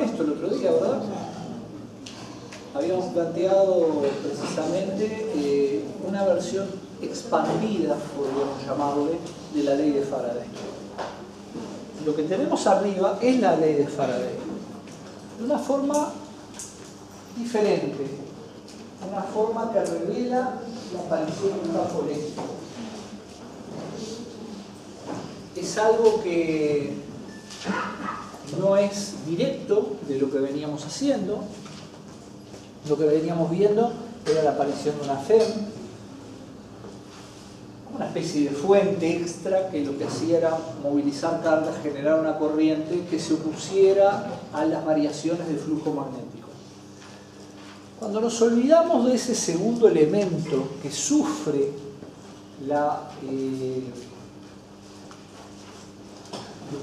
esto el otro día, ¿verdad? Habíamos planteado precisamente una versión expandida, podríamos llamarle, de la ley de Faraday. Lo que tenemos arriba es la ley de Faraday, de una forma diferente, una forma que revela la aparición de un campo eléctrico. Es algo que no es directo de lo que veníamos haciendo. Lo que veníamos viendo era la aparición de una FEM, una especie de fuente extra que lo que hacía era movilizar cargas, generar una corriente que se opusiera a las variaciones del flujo magnético. Cuando nos olvidamos de ese segundo elemento que sufre lo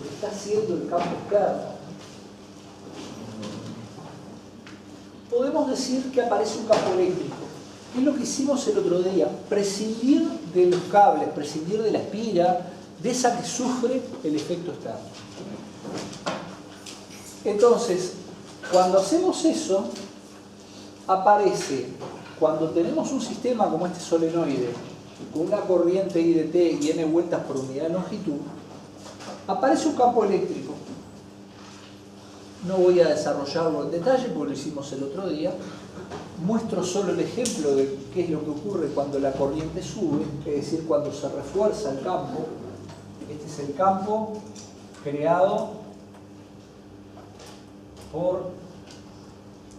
que está haciendo el campo externo, podemos decir que aparece un campo eléctrico. Es lo que hicimos el otro día, prescindir de los cables, prescindir de la espira, de esa que sufre el efecto externo. Entonces, cuando hacemos eso, aparece, cuando tenemos un sistema como este solenoide, con una corriente I de T y n vueltas por unidad de longitud, aparece un campo eléctrico. No voy a desarrollarlo en detalle porque lo hicimos el otro día. Muestro solo el ejemplo de qué es lo que ocurre cuando la corriente sube, es decir, cuando se refuerza el campo. Este es el campo creado por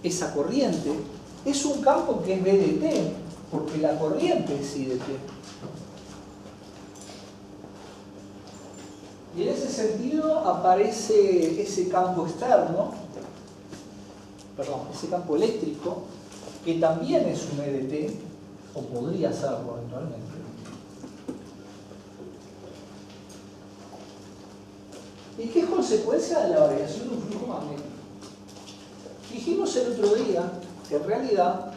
esa corriente. Es un campo que es B de T, porque la corriente es I de T. Y en ese sentido aparece ese campo externo, perdón, ese campo eléctrico, que también es un EDT, o podría serlo eventualmente. ¿Y qué es consecuencia de la variación de un flujo magnético? Dijimos el otro día que en realidad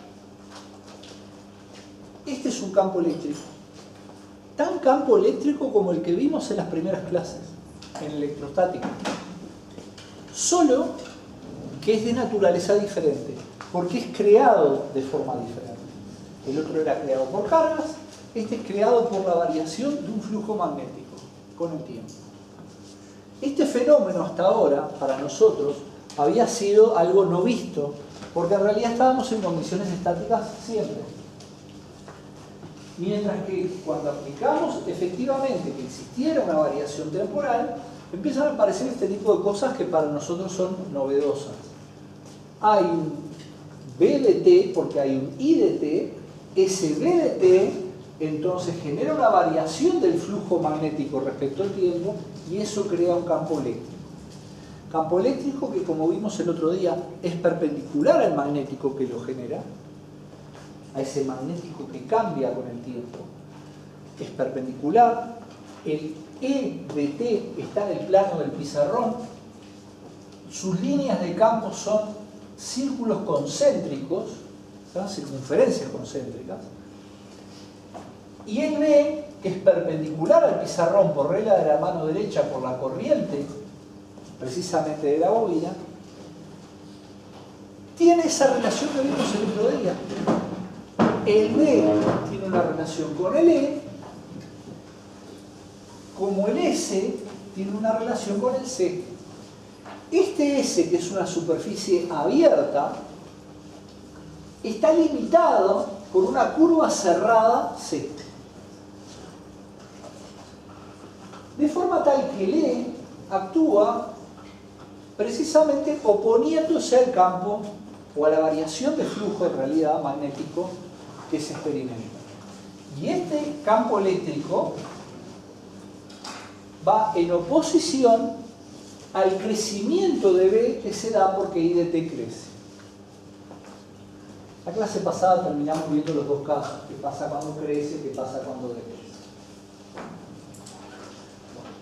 este es un campo eléctrico. Tan campo eléctrico como el que vimos en las primeras clases, en electrostática. Solo que es de naturaleza diferente, porque es creado de forma diferente. El otro era creado por cargas, este es creado por la variación de un flujo magnético con el tiempo. Este fenómeno hasta ahora, para nosotros, había sido algo no visto, porque en realidad estábamos en condiciones estáticas siempre. Mientras que cuando aplicamos efectivamente que existiera una variación temporal, empiezan a aparecer este tipo de cosas que para nosotros son novedosas. Hay un B de T porque hay un I de T, ese B de T entonces genera una variación del flujo magnético respecto al tiempo y eso crea un campo eléctrico. Campo eléctrico que, como vimos el otro día, es perpendicular al magnético que lo genera, a ese magnético que cambia con el tiempo. Es perpendicular, el E de T está en el plano del pizarrón, sus líneas de campo son círculos concéntricos, ¿sí? Circunferencias concéntricas, y el B, que es perpendicular al pizarrón por regla de la mano derecha por la corriente, precisamente de la bobina, tiene esa relación que vimos el otro día. El B tiene una relación con el E, como el S tiene una relación con el C. Este S, que es una superficie abierta, está limitado por una curva cerrada C. De forma tal que el E actúa precisamente oponiéndose al campo o a la variación de flujo en realidad magnético que se experimenta. Y este campo eléctrico va en oposición al crecimiento de B que se da porque I de T crece. La clase pasada terminamos viendo los dos casos, qué pasa cuando crece, qué pasa cuando decrece.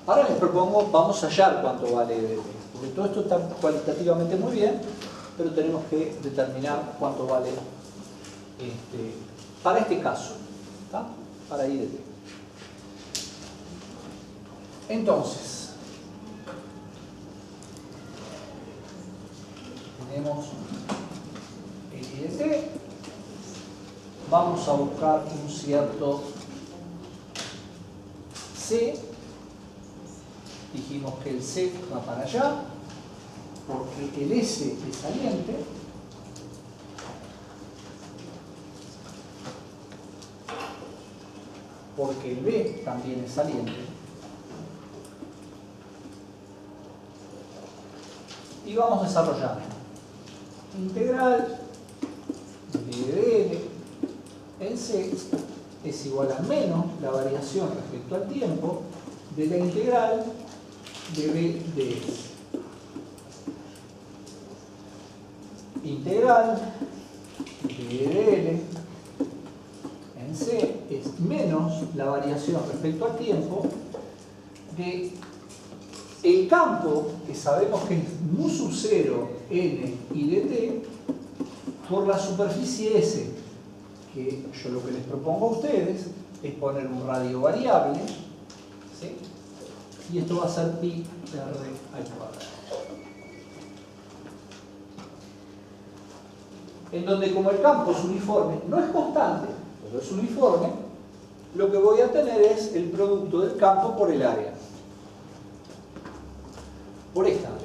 Ahora les propongo, vamos a hallar cuánto vale I de T, porque todo esto está cualitativamente muy bien, pero tenemos que determinar cuánto vale para este caso, ¿tá? Para I de T. Entonces, tenemos el I de t, vamos a buscar un cierto C, dijimos que el C va para allá, porque el S es saliente, porque el B también es saliente, y vamos desarrollando integral de L en C es igual a menos la variación respecto al tiempo de la integral de B de S. Integral de L en C es menos la variación respecto al tiempo de el campo, que sabemos que es mu sub 0 n y de t, por la superficie S, que yo lo que les propongo a ustedes es poner un radio variable, ¿sí? Y esto va a ser pi r al cuadrado. En donde, como el campo es uniforme, no es constante, pero es uniforme, lo que voy a tener es el producto del campo por el área. Por esta área.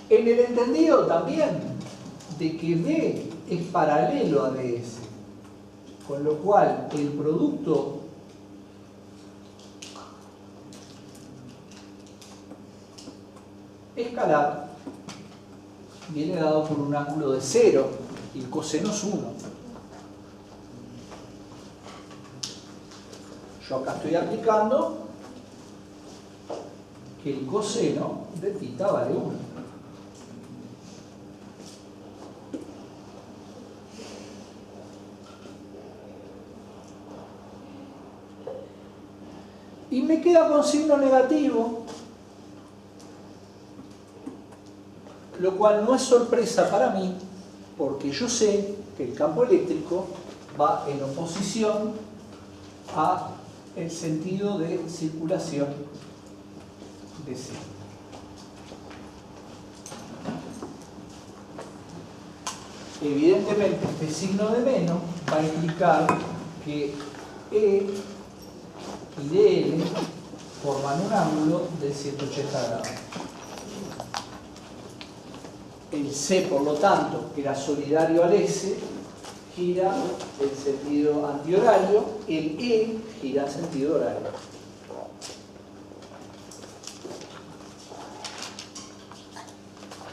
En el entendido también de que D es paralelo a DS, con lo cual el producto escalar viene dado por un ángulo de 0 y el coseno es 1. Yo acá estoy aplicando que el coseno de θ vale 1. Y me queda con signo negativo, lo cual no es sorpresa para mí, porque yo sé que el campo eléctrico va en oposición a el sentido de circulación de C. Evidentemente, este signo de menos va a implicar que E y DL forman un ángulo de 180 grados. El C, por lo tanto, que era solidario al S, gira en sentido antihorario, el E gira en sentido horario.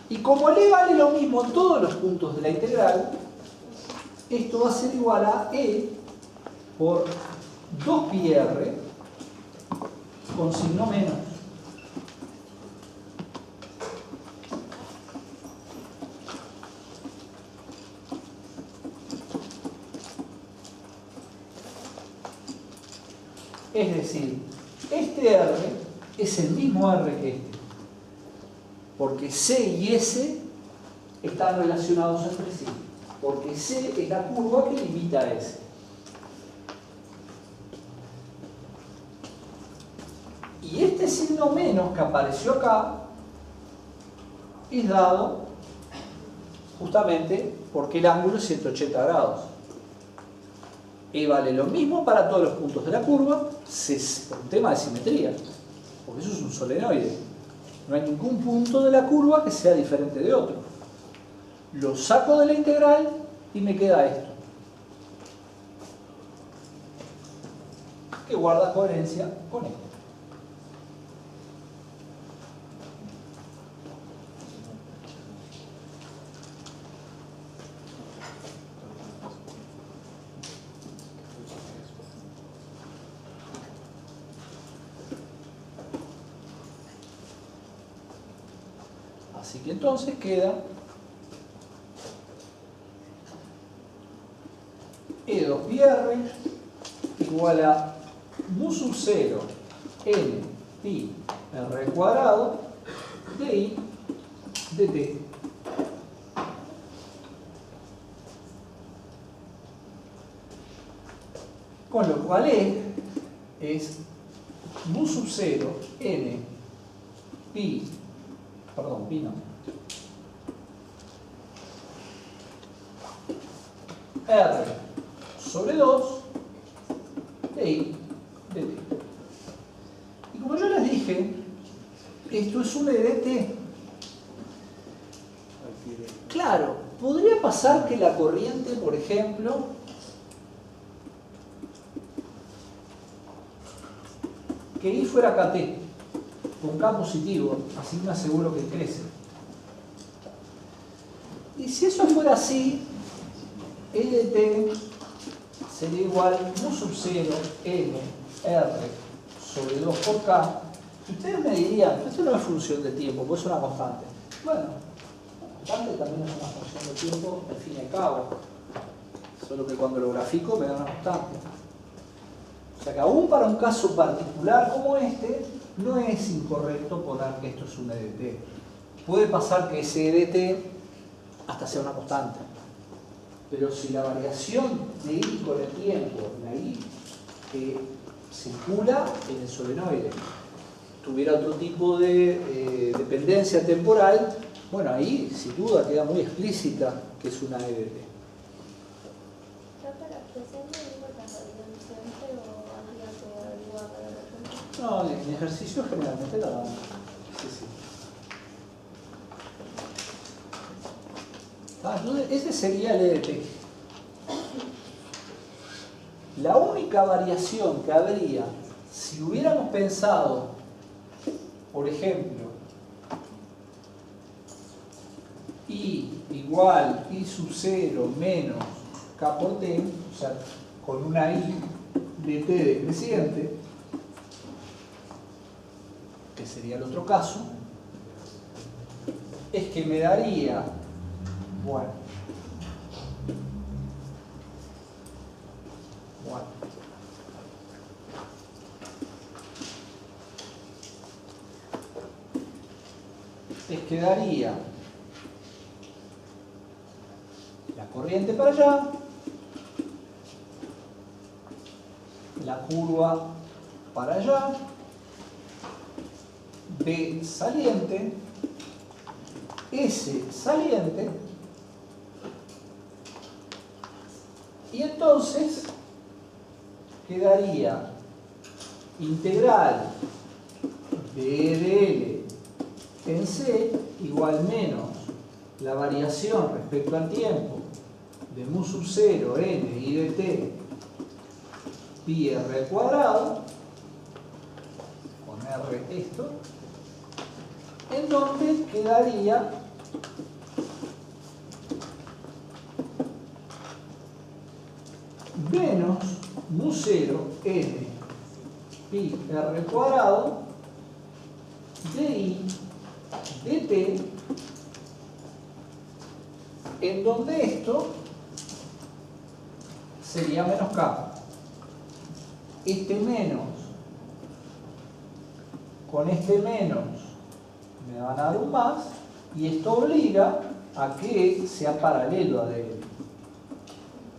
Y como el E vale lo mismo en todos los puntos de la integral, esto va a ser igual a E por 2πr con signo menos. Es decir, este R es el mismo R que este, porque C y S están relacionados entre sí, porque C es la curva que limita a S. Y este signo menos que apareció acá es dado justamente porque el ángulo es 180 grados. E vale lo mismo para todos los puntos de la curva, por un tema de simetría, porque eso es un solenoide. No hay ningún punto de la curva que sea diferente de otro. Lo saco de la integral y me queda esto, que guarda coherencia con esto. Así que entonces queda E2πr igual a mu sub 0 n pi r al cuadrado de I de t. Con lo cual E es mu sub 0 n pi, perdón, pi no, R sobre 2 de I de T. Y como yo les dije, esto es un E de T. Claro, podría pasar que la corriente, por ejemplo, que I fuera KT, con K positivo, así me aseguro que crece. Y si eso fuera así, E de T sería igual a mu sub 0 n R sobre 2 por K. Y ustedes me dirían, esto no es función de tiempo, pues es una constante. Bueno, la constante también es una función de tiempo, al fin y al cabo. Solo que cuando lo grafico me da una constante. O sea que aún para un caso particular como este, no es incorrecto poner que esto es un EDT. Puede pasar que ese EDT hasta sea una constante. Pero si la variación de I con el tiempo, la I que circula en el solenoide, tuviera otro tipo de dependencia temporal, bueno, ahí sin duda queda muy explícita que es una EDT. No, en ejercicio generalmente la dan. Sí, sí. Entonces, ese sería el EDT. La única variación que habría, si hubiéramos pensado, por ejemplo, I igual I sub 0 menos K por T, o sea, con una I de T decreciente, que sería el otro caso, es que me daría, bueno, es que daría la corriente para allá, la curva para allá, B saliente, S saliente, y entonces quedaría integral de E de L en C igual menos la variación respecto al tiempo de mu sub 0 n I de T pi r al cuadrado, con R esto, en donde quedaría menos mu 0 n pi r al cuadrado de I de T, en donde esto sería menos K. Este menos con este menos me van a dar un más, y esto obliga a que sea paralelo a DL.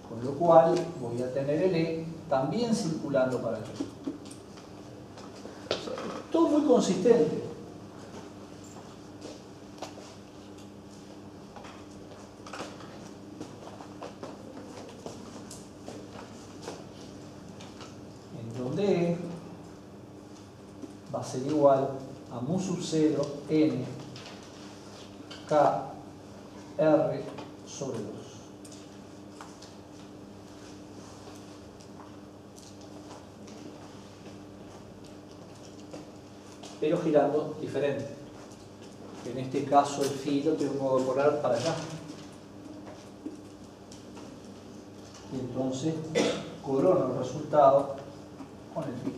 Con lo cual voy a tener el E también circulando para allá. Todo muy consistente. En donde E va a ser igual a mu sub 0 n K R sobre 2. Pero girando diferente. En este caso el phi lo tengo que correr para allá. Y entonces corono el resultado con el phi.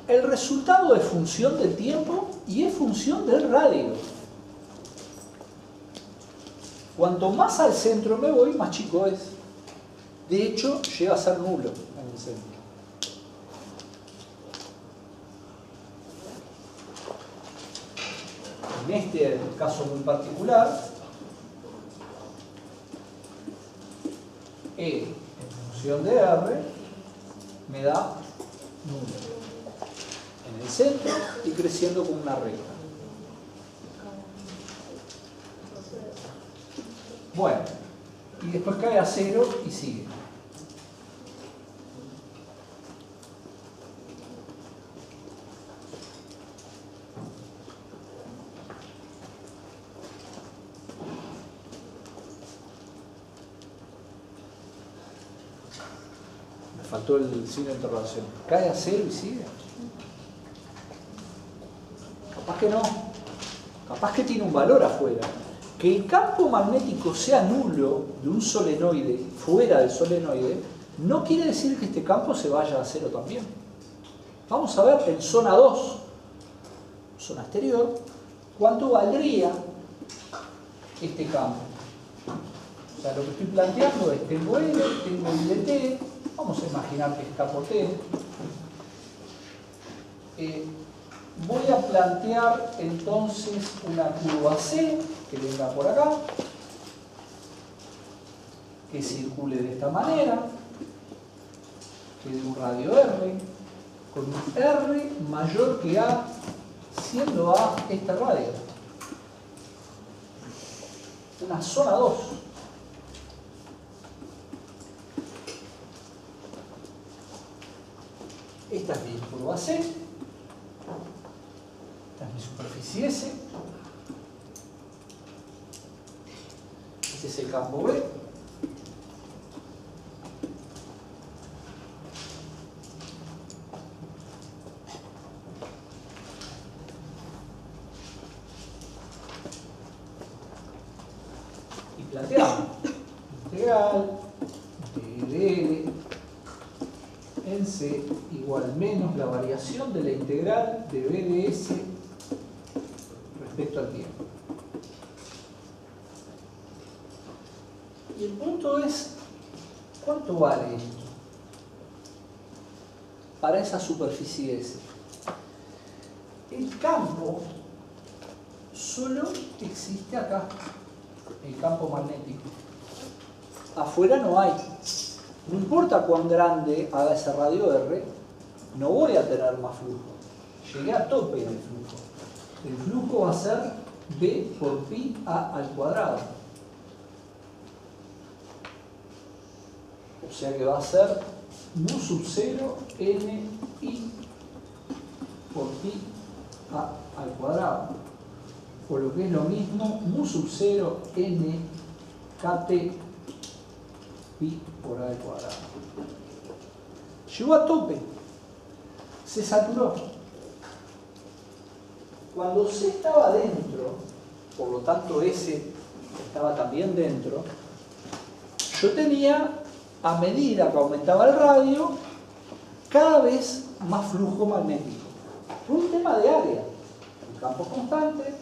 El resultado es función del tiempo y es función del radio. Cuanto más al centro me voy, más chico es. De hecho, llega a ser nulo en el centro. en este caso muy particular, E en función de R me da nulo en el centro y creciendo con una recta. Bueno, y después cae a 0 y sigue. Me faltó el signo de interrogación. ¿Cae a 0 y sigue? Capaz que no. Capaz que tiene un valor afuera. Que el campo magnético sea nulo de un solenoide fuera del solenoide no quiere decir que este campo se vaya a 0 también. Vamos a ver en zona 2, zona exterior, cuánto valdría este campo. O sea, lo que estoy planteando es, tengo L, tengo I de T, vamos a imaginar que es capo T. Voy a plantear entonces una curva C que venga por acá, que circule de esta manera, que dé un radio R, con un R mayor que A, siendo A este radio. Una zona 2. Esta es mi curva C. Esta es mi superficie S. Este es el campo B. Y planteamos integral de L en C igual menos la variación de la integral de B de S respecto al tiempo. Y el punto es, ¿cuánto vale esto para esa superficie S? El campo solo existe acá, el campo magnético. Afuera no hay. No importa cuán grande haga ese radio R, no voy a tener más flujo. Llegué a tope del flujo. El flujo va a ser B por pi A al cuadrado. O sea que va a ser mu sub 0 n i por pi A al cuadrado. O lo que es lo mismo, mu sub 0 n kt pi por A al cuadrado. Llegó a tope. Se saturó. Cuando C estaba dentro, por lo tanto S estaba también dentro, yo tenía, a medida que aumentaba el radio, cada vez más flujo magnético. Por un tema de área. El campo es constante,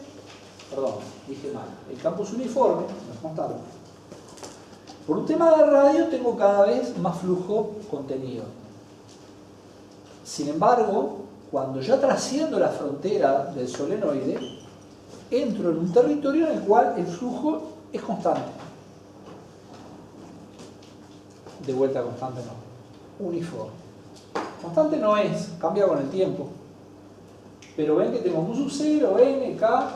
perdón, dije mal, el campo es uniforme, no es constante. Por un tema de radio tengo cada vez más flujo contenido. Sin embargo, cuando ya trasciendo la frontera del solenoide, entro en un territorio en el cual el flujo es constante. De vuelta constante no, uniforme. Constante no es, cambia con el tiempo. Pero ven que tengo mu sub 0, n, k,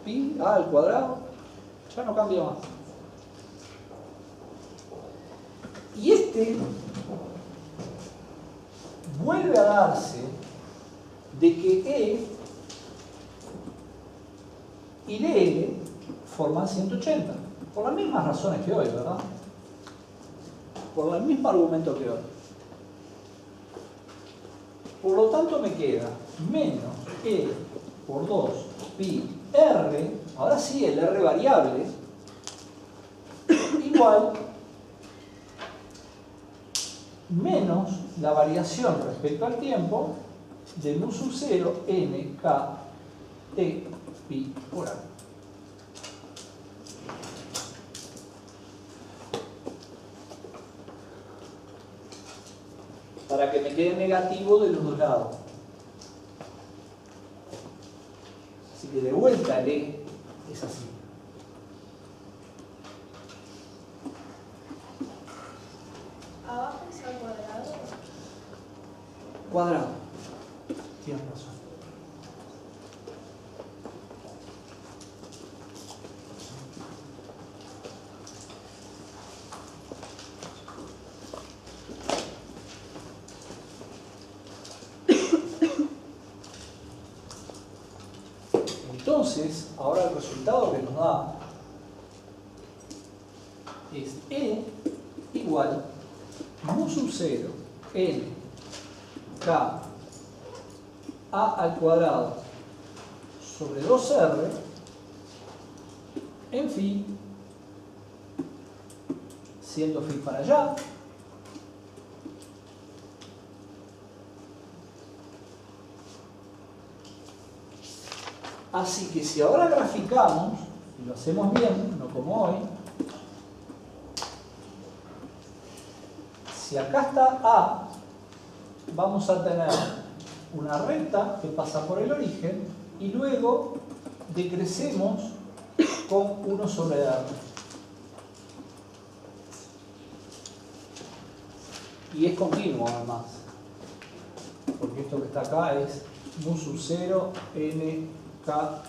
pi, a al cuadrado, ya no cambia más. Y este vuelve a darse de que E y DL forman 180, por las mismas razones que hoy, ¿verdad? Por el mismo argumento que hoy. Por lo tanto me queda menos E por 2 pi R, ahora sí el R variable, igual menos la variación respecto al tiempo de mu sub 0 n k t pi por A. Para que me quede negativo de los dos lados. Así que de vuelta el E es así. ¿Abajo es al cuadrado? Cuadrado. Tienes razón. Entonces, ahora el resultado que nos da es E igual mu sub 0 n k a al cuadrado sobre 2r en phi, siendo phi para allá, así que si ahora graficamos, y lo hacemos bien, no como hoy, si acá está A, vamos a tener una recta que pasa por el origen y luego decrecemos con 1 sobre R. Y es continuo además, porque esto que está acá es mu sub 0 n k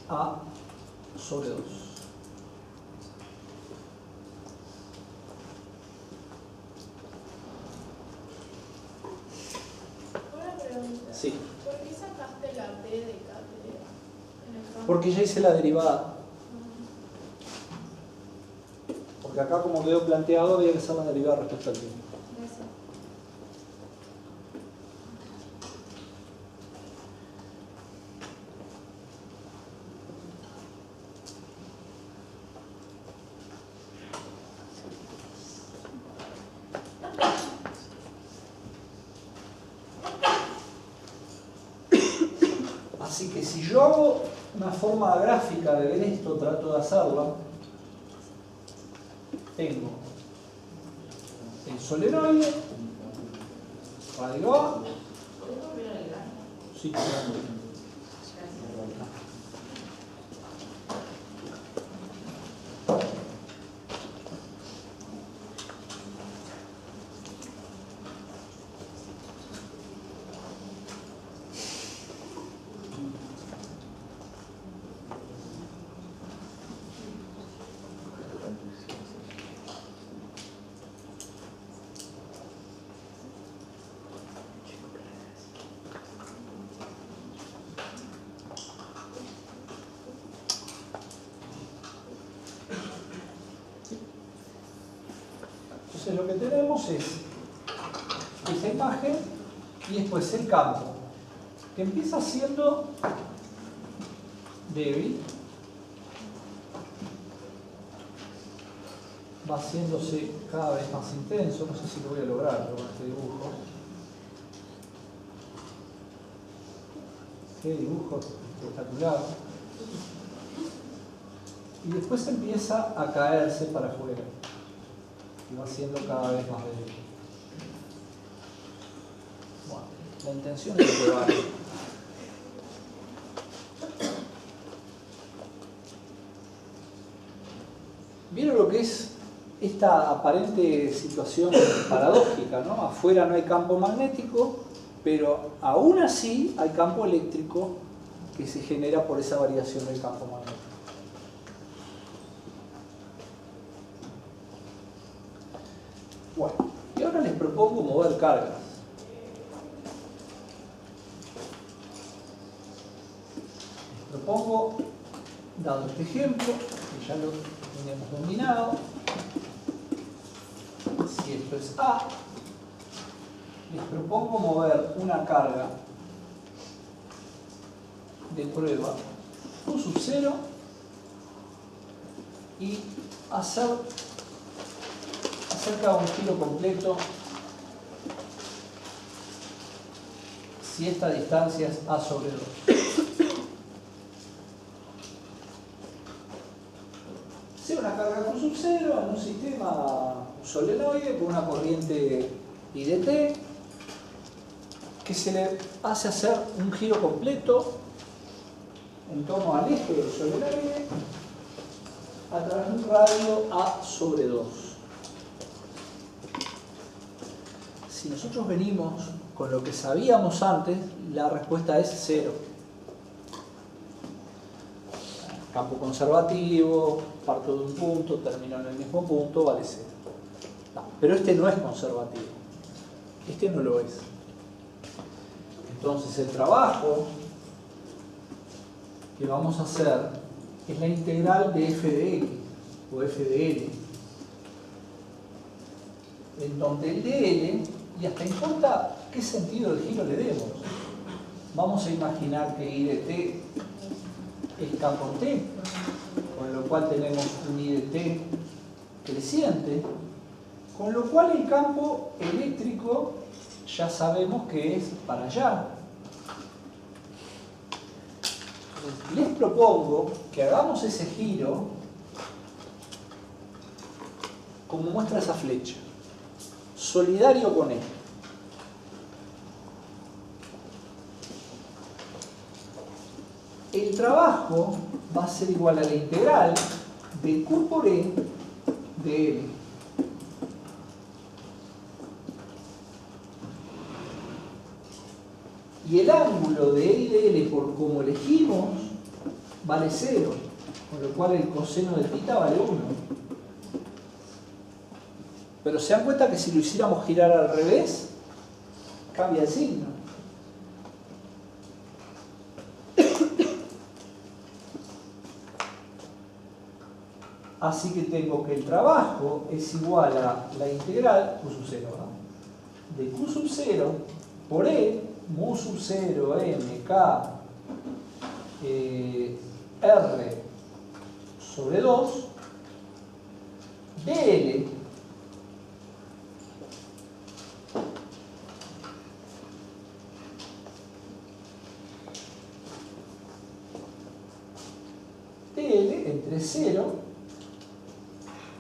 a sobre 2. Una pregunta. Sí. ¿Por qué sacaste la P de KT en el campo? Porque ya hice la derivada. Porque acá, como quedó planteado, había que hacer la derivada respecto al tiempo. Gracias. Así que si yo hago una forma gráfica de ver esto, trato de hacerla, tengo el solenoide, radio A, sí, claro. Entonces lo que tenemos es esa imagen y después el campo, que empieza siendo débil, va haciéndose cada vez más intenso. No sé si lo voy a lograr con este dibujo. Qué dibujo espectacular. Y después empieza a caerse para afuera y va siendo cada vez más débil. Bueno, la intención es probar. ¿Vieron lo que es esta aparente situación paradójica, ¿no? Afuera no hay campo magnético, pero aún así hay campo eléctrico que se genera por esa variación del campo magnético. Bueno, y ahora les propongo mover cargas. Les propongo, dado este ejemplo, que ya lo tenemos dominado, si esto es A, les propongo mover una carga de prueba Q sub 0 y hacer cada un giro completo si esta distancia es A sobre 2. Sea una carga Q sub 0 en un sistema solenoide con una corriente IDT que se le hace hacer un giro completo en torno al eje sobre el aire a través de un radio A sobre 2. Si nosotros venimos con lo que sabíamos antes, la respuesta es 0. Campo conservativo, parto de un punto, termino en el mismo punto, vale 0. No, pero este no es conservativo. Este no lo es. Entonces el trabajo que vamos a hacer es la integral de f de x o f de l, en donde el dl, y hasta importa qué sentido de giro le demos. Vamos a imaginar que I de t es k por t, con lo cual tenemos un I de t creciente, con lo cual el campo eléctrico ya sabemos que es para allá. Les propongo que hagamos ese giro como muestra esa flecha, solidario con él. El trabajo va a ser igual a la integral de Q por E de L. Y el ángulo de E y de L, por como elegimos, vale 0, con lo cual el coseno de θ vale 1. Pero se dan cuenta que si lo hiciéramos girar al revés, cambia el signo. Así que tengo que el trabajo es igual a la integral Q sub 0, ¿no? De Q sub 0 por E, mu sub 0 m k r sobre 2 dl entre 0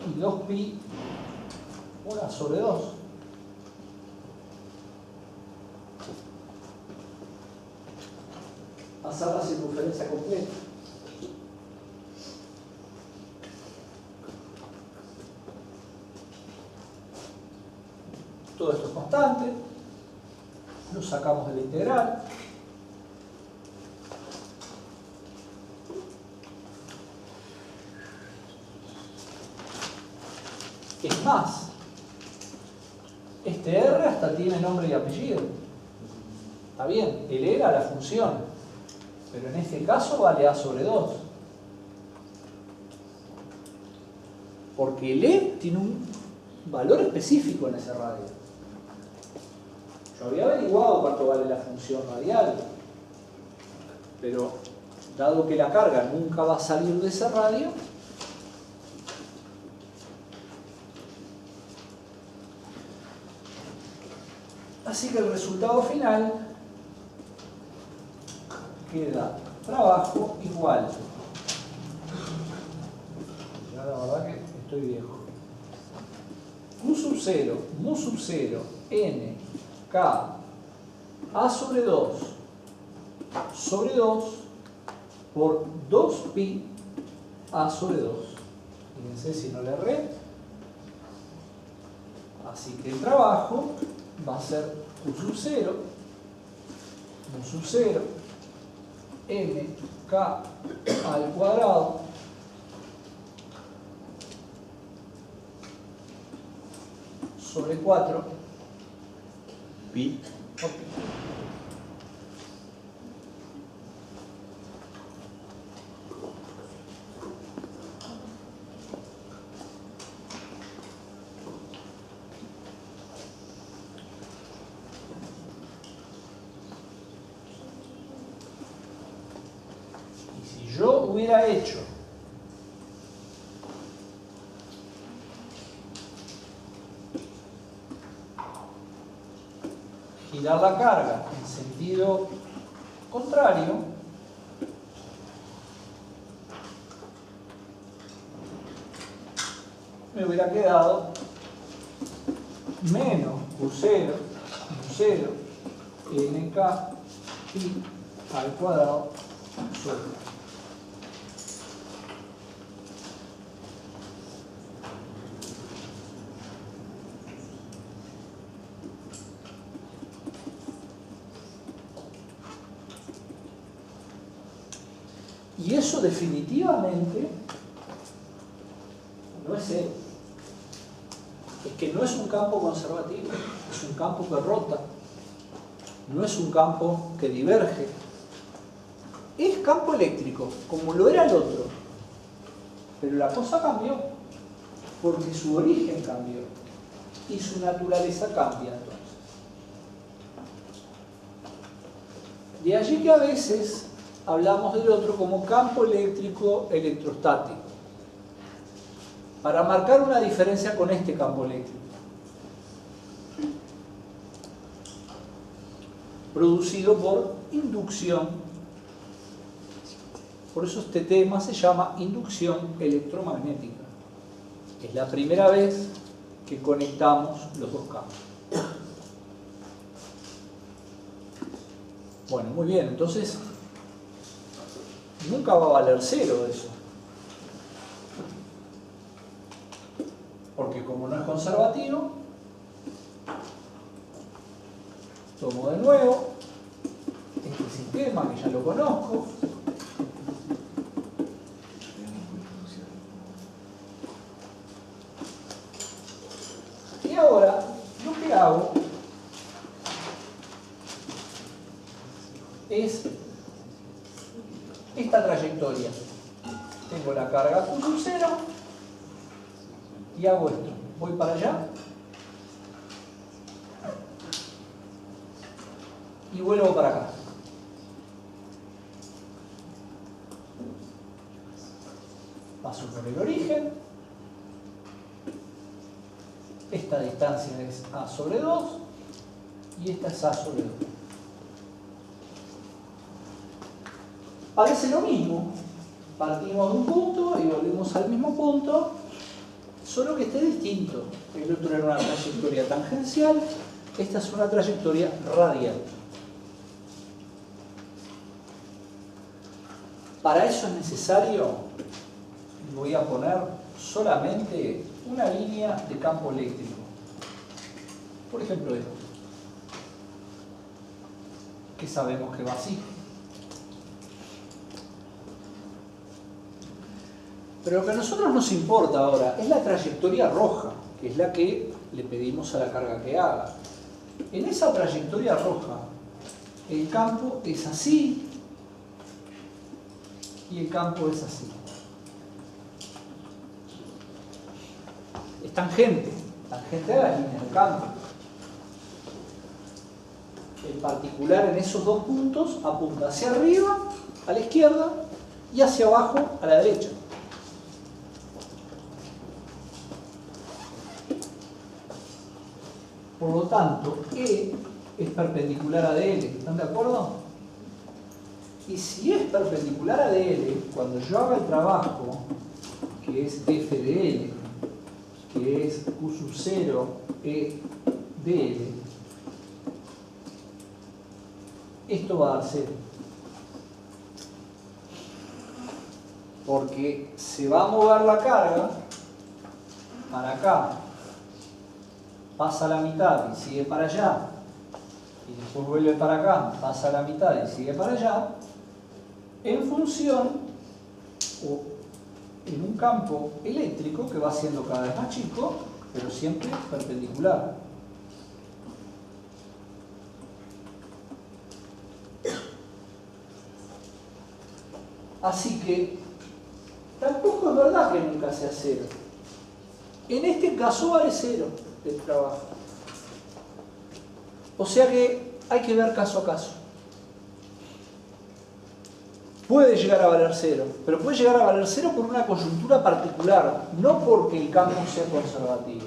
y 2pi 1 sobre 2. Pasar la circunferencia completa. Todo esto es constante. Lo sacamos de la integral. Es más, este R hasta tiene nombre y apellido. Está bien, el era la función, pero en este caso vale A sobre 2. Porque el E tiene un valor específico en ese radio. Yo había averiguado cuánto vale la función radial, pero dado que la carga nunca va a salir de ese radio, así que el resultado final queda trabajo igual. Ya la verdad que estoy viejo. Q sub 0, mu sub 0, n, k, a sobre 2 por 2pi a sobre 2. Fíjense si no le erré. Así que el trabajo va a ser Q sub 0, mu sub 0, m, k al cuadrado sobre 4 pi por pi. Yo hubiera hecho girar la carga en sentido contrario, me hubiera quedado menos Q0, mu 0, nk pi al cuadrado suelta. Y eso definitivamente no es él. Es que no es un campo conservativo, es un campo que rota, no es un campo que diverge. Es campo eléctrico, como lo era el otro. Pero la cosa cambió, porque su origen cambió y su naturaleza cambia entonces. De allí que a veces hablamos del otro como campo eléctrico electrostático, para marcar una diferencia con este campo eléctrico, producido por inducción. Por eso este tema se llama inducción electromagnética. Es la primera vez que conectamos los dos campos. Bueno, muy bien, entonces nunca va a valer cero eso. Porque como no es conservativo, tomo de nuevo este sistema que ya lo conozco. Y ahora lo que hago es esta trayectoria. Tengo la carga Q0 y hago esto. Voy para allá y vuelvo para acá. Paso por el origen. Esta distancia es A sobre 2 y esta es A sobre 2. Parece lo mismo. Partimos de un punto y volvemos al mismo punto, solo que este es distinto. El otro era una trayectoria tangencial, esta es una trayectoria radial. Para eso es necesario, voy a poner solamente una línea de campo eléctrico. Por ejemplo esto, que sabemos que va así. Pero lo que a nosotros nos importa ahora es la trayectoria roja, que es la que le pedimos a la carga que haga. En esa trayectoria roja, el campo es así y el campo es así. Es tangente a las líneas del campo. En particular, en esos dos puntos apunta hacia arriba, a la izquierda, y hacia abajo, a la derecha. Por lo tanto, E es perpendicular a DL. ¿Están de acuerdo? Y si es perpendicular a DL, cuando yo haga el trabajo, que es F de L, que es Q sub 0 E dL, esto va a dar 0. Porque se va a mover la carga para acá, pasa a la mitad y sigue para allá, y después vuelve para acá, pasa a la mitad y sigue para allá, en función o en un campo eléctrico que va siendo cada vez más chico, pero siempre perpendicular. Así que tampoco es verdad que nunca sea 0. En este caso vale 0 el trabajo. O sea que hay que ver caso a caso. Puede llegar a valer 0, pero puede llegar a valer 0 por una coyuntura particular, no porque el campo sea conservativo.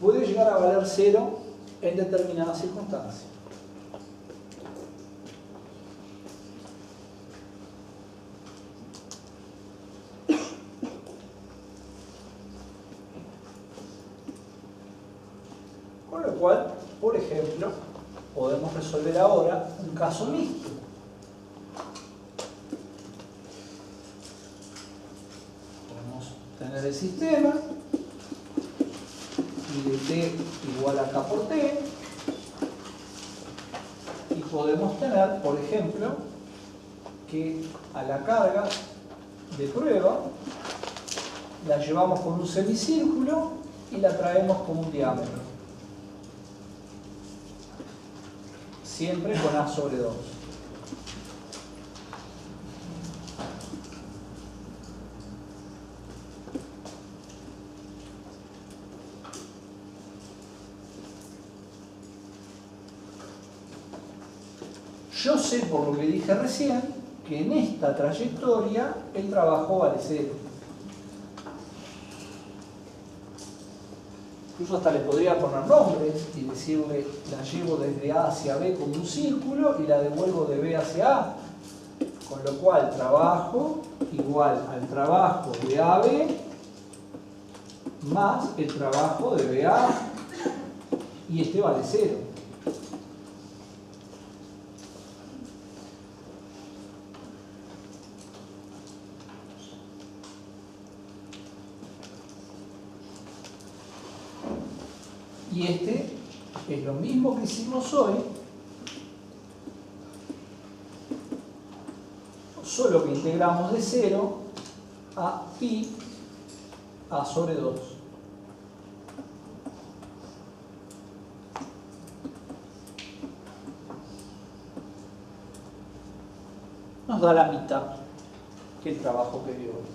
Puede llegar a valer 0 en determinadas circunstancias. Con lo cual, por ejemplo, podemos resolver ahora un caso mixto. Podemos tener el sistema y de t igual a k por t, y podemos tener, por ejemplo, que a la carga de prueba la llevamos con un semicírculo y la traemos con un diámetro, siempre con a sobre 2. Yo sé, por lo que dije recién, que en esta trayectoria el trabajo vale 0. Incluso hasta le podría poner nombres y decirle, la llevo desde A hacia B como un círculo y la devuelvo de B hacia A. Con lo cual, trabajo igual al trabajo de AB más el trabajo de BA, y este vale 0. Y este es lo mismo que hicimos hoy, solo que integramos de 0 a pi a sobre 2. Nos da la mitad que el trabajo que dio hoy.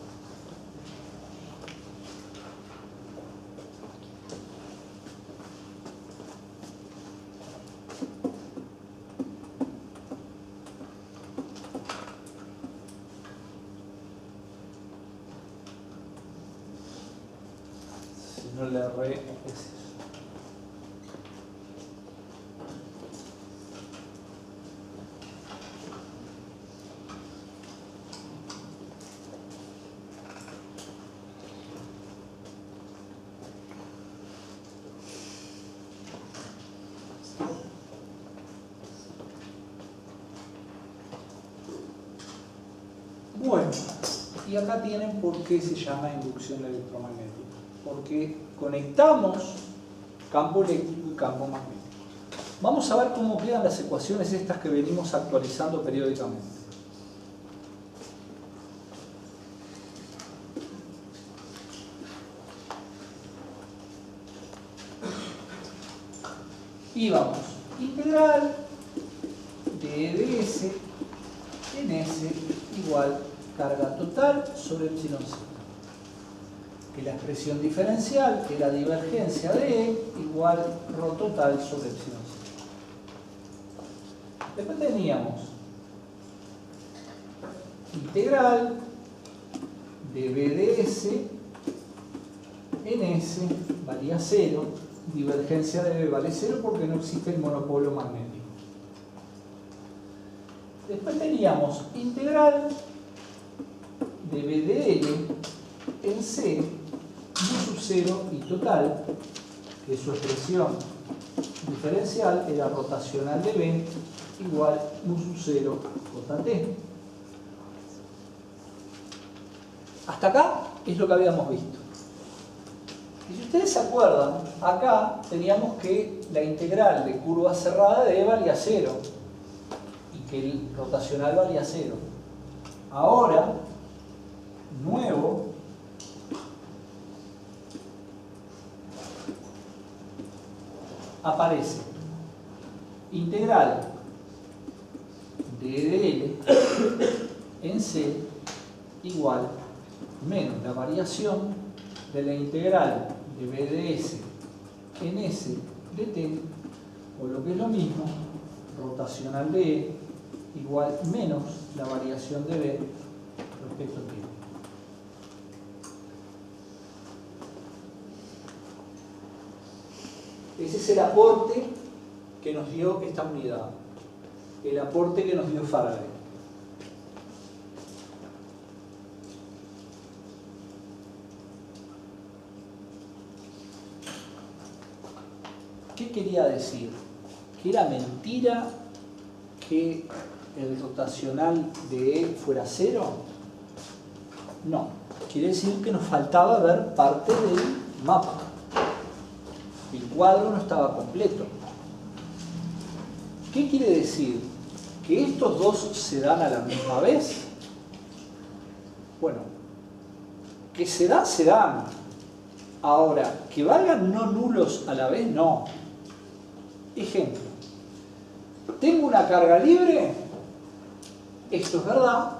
No le erré, es eso. Bueno, y acá tienen por qué se llama inducción electromagnética. Porque conectamos campo eléctrico y campo magnético. Vamos a ver cómo quedan las ecuaciones estas que venimos actualizando periódicamente. Y vamos, integral de ds en s igual carga total sobre epsilon c. Que la expresión diferencial, que la divergencia de E igual ρ total sobre epsilon c. Después teníamos integral de B de S en S valía 0, divergencia de B vale 0 porque no existe el monopolo magnético. Después teníamos integral de B de L en C mu sub 0 y total, que su expresión diferencial era rotacional de B igual mu sub 0 j-t. Hasta acá es lo que habíamos visto. Y si ustedes se acuerdan, acá teníamos que la integral de curva cerrada de E valía 0 y que el rotacional valía 0. Ahora, nuevo, aparece integral de E de L en C igual menos la variación de la integral de B de S en S de t, o lo que es lo mismo, rotacional de E igual menos la variación de B respecto a t. Ese es el aporte que nos dio esta unidad, el aporte que nos dio Faraday. ¿Qué quería decir? que era mentira que el rotacional de E fuera 0? No. Quiere decir que nos faltaba ver parte del mapa. El cuadro no estaba completo. ¿Qué quiere decir? ¿Que estos dos se dan a la misma vez? Bueno, que se dan, se dan. Ahora, que valgan no nulos a la vez, no. Ejemplo. Tengo una carga libre, esto es verdad,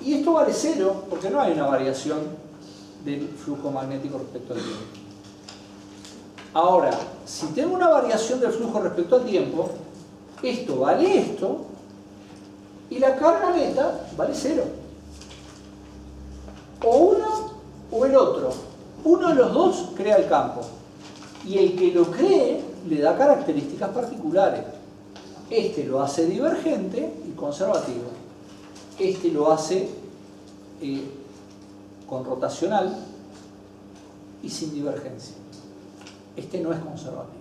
y esto vale 0, porque no hay una variación del flujo magnético respecto al tiempo. Ahora, si tengo una variación del flujo respecto al tiempo, esto vale esto, y la carga neta vale 0. O uno o el otro. Uno de los dos crea el campo. Y el que lo cree le da características particulares. Este lo hace divergente y conservativo. Este lo hace con rotacional y sin divergencia. Este no es conservativo.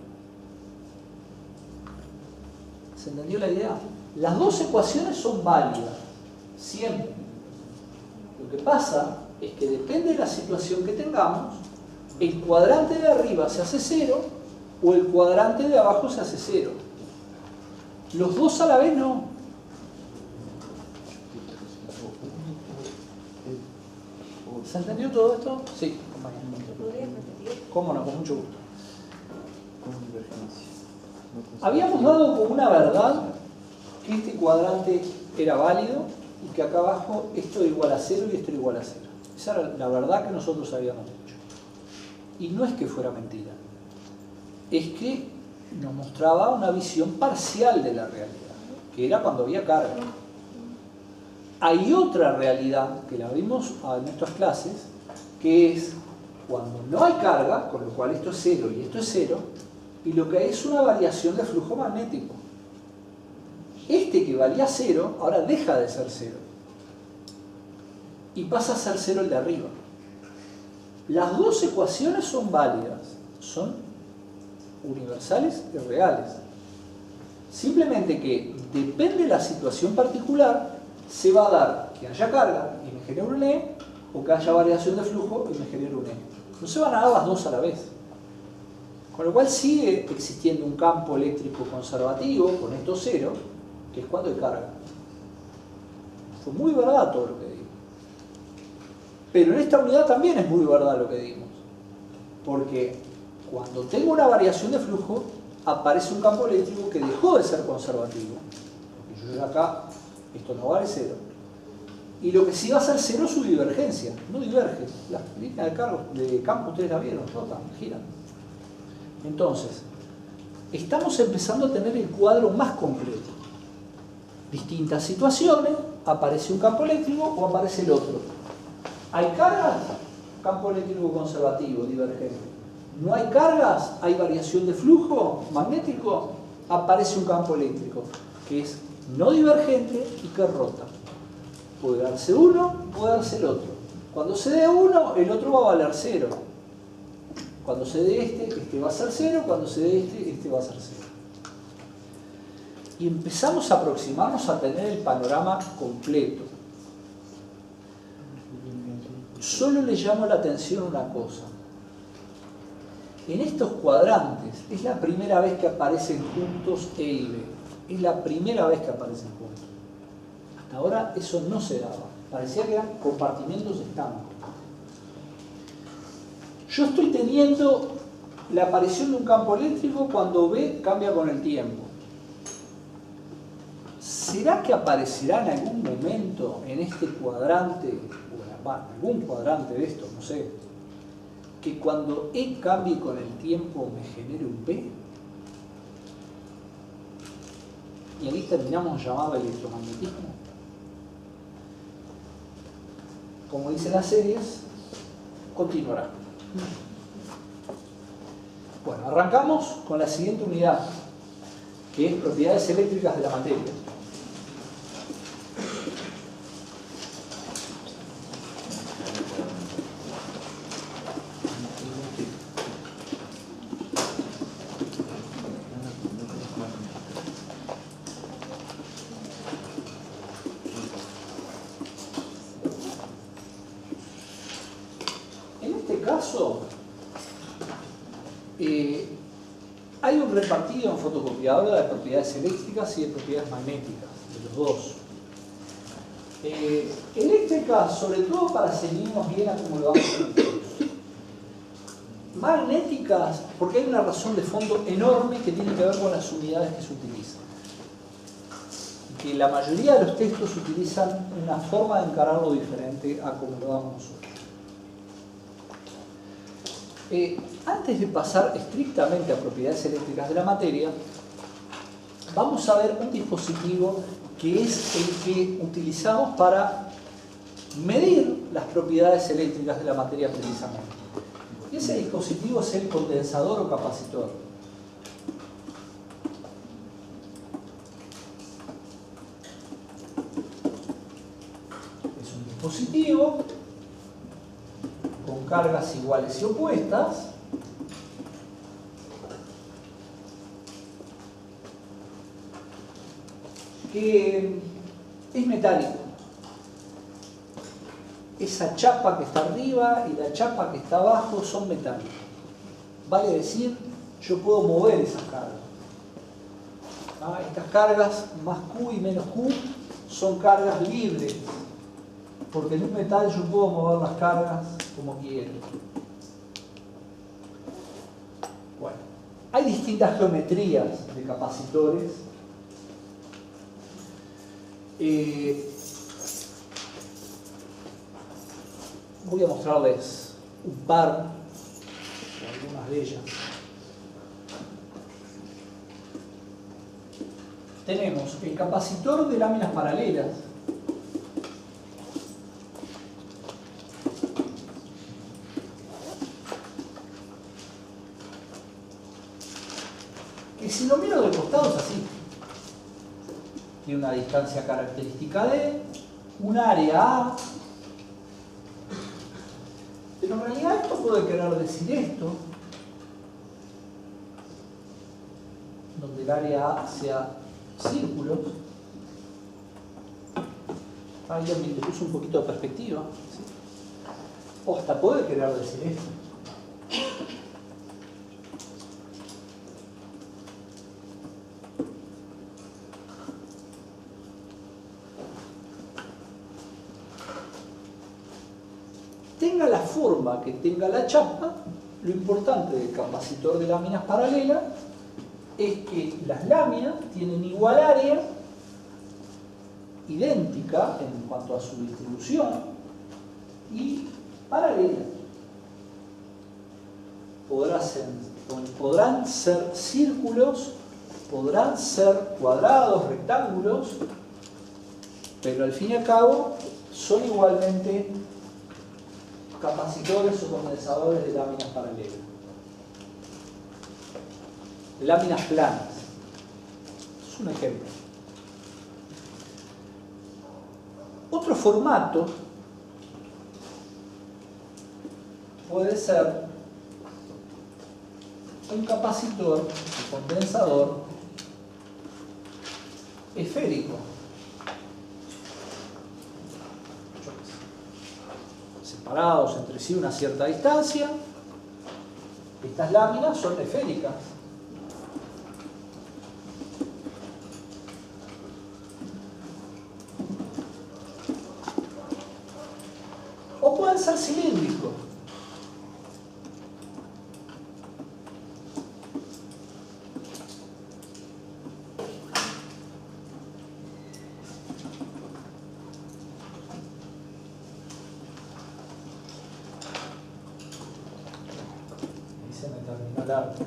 ¿Se entendió la idea? Las dos ecuaciones son válidas, siempre. Lo que pasa es que depende de la situación que tengamos, el cuadrante de arriba se hace 0 o el cuadrante de abajo se hace 0. Los dos a la vez no. ¿Se entendió todo esto? Sí. ¿Podrías repetir? ¿Cómo no? Con mucho gusto. Habíamos dado como una verdad que este cuadrante era válido y que acá abajo esto era igual a 0 y esto era igual a 0. Esa era la verdad que nosotros habíamos hecho. Y no es que fuera mentira, es que nos mostraba una visión parcial de la realidad, que era cuando había carga. Hay otra realidad, que la vimos en nuestras clases, que es cuando no hay carga, con lo cual esto es 0 y esto es 0, y lo que hay es una variación de flujo magnético. Este que valía 0, ahora deja de ser 0. Y pasa a ser 0 el de arriba. Las dos ecuaciones son válidas, son universales y reales. Simplemente que depende de la situación particular, se va a dar que haya carga y me genere un E, o que haya variación de flujo y me genere un E. No se van a dar las dos a la vez. Con lo cual sigue existiendo un campo eléctrico conservativo con esto 0, que es cuando hay carga. Fue muy verdad todo lo que digo. Pero en esta unidad también es muy verdad lo que dimos. Porque cuando tengo una variación de flujo, aparece un campo eléctrico que dejó de ser conservativo. Porque yo ya acá, esto no vale 0. Y lo que sí va a ser 0 es su divergencia. No diverge. Las líneas de campo ustedes la vieron, rotan, giran. Entonces, estamos empezando a tener el cuadro más completo. Distintas situaciones, aparece un campo eléctrico o aparece el otro. ¿Hay cargas? Campo eléctrico conservativo, divergente. ¿No hay cargas? ¿Hay variación de flujo magnético? Aparece un campo eléctrico que es no divergente y que rota. Puede darse uno, puede darse el otro. Cuando se dé uno, el otro va a valer 0. Cuando se dé este va a ser 0. Cuando se dé este va a ser 0. Y empezamos a aproximarnos a tener el panorama completo. Solo le llamo la atención una cosa. En estos cuadrantes es la primera vez que aparecen juntos E y B. Es la primera vez que aparecen juntos. Hasta ahora eso no se daba. Parecía que eran compartimentos estancos. Yo estoy teniendo la aparición de un campo eléctrico cuando B cambia con el tiempo. ¿Será que aparecerá en algún momento en este cuadrante, o en algún cuadrante de estos, no sé, que cuando E cambie con el tiempo me genere un B? Y ahí terminamos llamado electromagnetismo. Como dicen las series, continuará. Bueno, arrancamos con la siguiente unidad, que es propiedades eléctricas de la materia. caso, hay un repartido en fotocopiadora de propiedades eléctricas y de propiedades magnéticas, de los dos. Eléctricas, sobre todo para seguirnos bien a cómo lo vamos a hacer. Magnéticas, porque hay una razón de fondo enorme que tiene que ver con las unidades que se utilizan. Que la mayoría de los textos utilizan una forma de encararlo diferente a como lo damos nosotros. Antes de pasar estrictamente a propiedades eléctricas de la materia, vamos a ver un dispositivo que es el que utilizamos para medir las propiedades eléctricas de la materia precisamente. Y ese dispositivo es el condensador o capacitor. Es un dispositivo con cargas iguales y opuestas, que es metálico. Esa chapa que está arriba y la chapa que está abajo son metálicos. Vale decir, yo puedo mover esas cargas. Estas cargas más Q y menos Q son cargas libres, porque en un metal yo puedo mover las cargas como quiero. Bueno, hay distintas geometrías de capacitores. Voy a mostrarles un par, algunas de ellas. Tenemos el capacitor de láminas paralelas, que si lo miro de costado es así. Tiene una distancia característica D, un área A, pero en realidad esto puede querer decir esto, donde el área A sea círculos. Ahí le puse un poquito de perspectiva, ¿sí? O hasta puede querer decir esto. Tenga la forma que tenga la chapa, lo importante del capacitor de láminas paralelas es que las láminas tienen igual área, idéntica en cuanto a su distribución, y paralela. Podrán ser círculos, podrán ser cuadrados, rectángulos, pero al fin y al cabo son igualmente capacitores o condensadores de láminas paralelas. Láminas planas. Es un ejemplo. Otro formato puede ser un capacitor o condensador esférico. Separados entre sí una cierta distancia. Estas láminas son esféricas. O pueden ser cilíndricos. Ahí se me terminó el arte.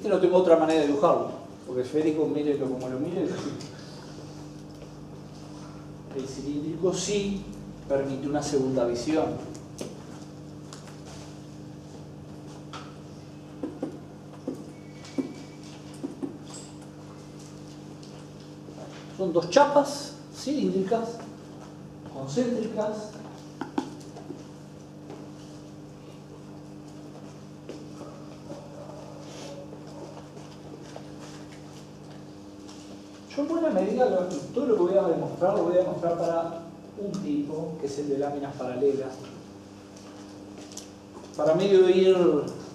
No tengo otra manera de dibujarlo, porque esférico, mírelo como lo mire. El cilíndrico sí permite una segunda visión. Son dos chapas cilíndricas, concéntricas. Yo en buena medida todo lo que voy a demostrar lo voy a demostrar para un tipo, que es el de láminas paralelas, para medio de ir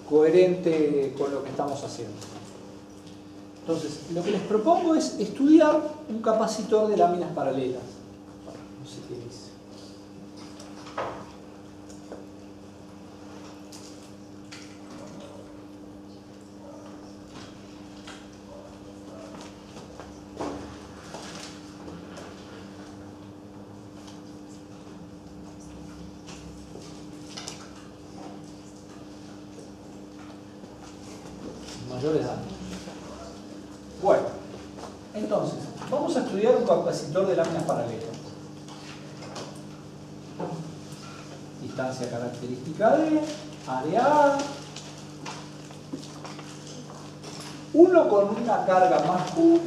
coherente con lo que estamos haciendo. Entonces, lo que les propongo es estudiar un capacitor de láminas paralelas. No sé qué dice. Mayores datos. Bueno, entonces, vamos a estudiar un capacitor de láminas paralelas. Distancia característica D, área A. Uno con una carga más Q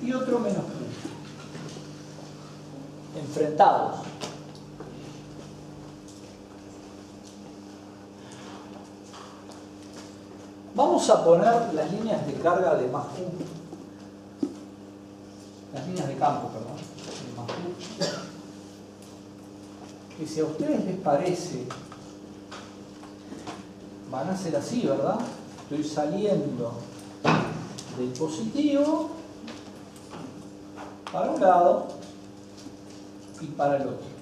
y otro menos Q. Enfrentados. Vamos a poner las líneas de carga de más Q. Las líneas de campo, perdón. De más Q. Que si a ustedes les parece, van a ser así, ¿verdad? Estoy saliendo del positivo para un lado y para el otro.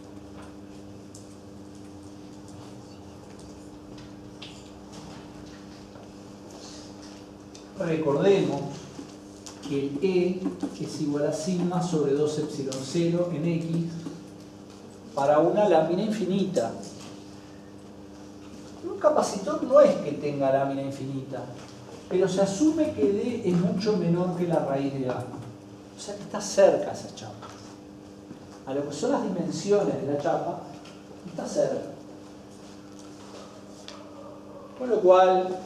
Recordemos que el E es igual a sigma sobre 2 epsilon 0 en X para una lámina infinita. Un capacitor no es que tenga lámina infinita, pero se asume que D es mucho menor que la raíz de A. O sea que está cerca esa chapa. A lo que son las dimensiones de la chapa, está cerca. Con lo cual,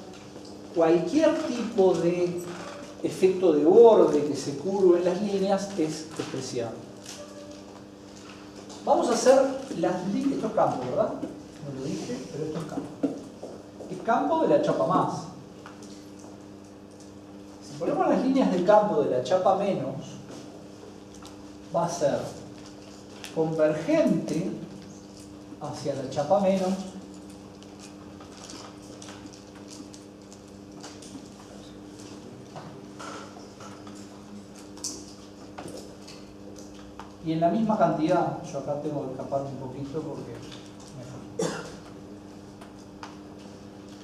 cualquier tipo de efecto de borde que se curve en las líneas es despreciable. Vamos a hacer las líneas. Esto es campo, ¿verdad? No lo dije, pero esto es campo. Es campo de la chapa más. Si ponemos las líneas de campo de la chapa menos, va a ser convergente hacia la chapa menos y en la misma cantidad. Yo acá tengo que escaparme un poquito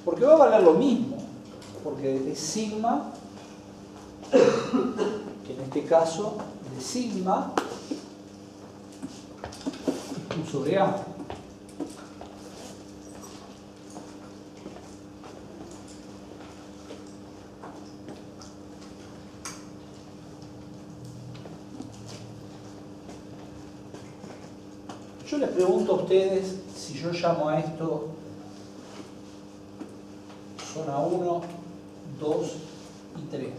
porque va a valer lo mismo, porque es sigma, que en este caso de sigma es Q sobre A. Yo les pregunto a ustedes si yo llamo a esto zona 1, 2 y 3.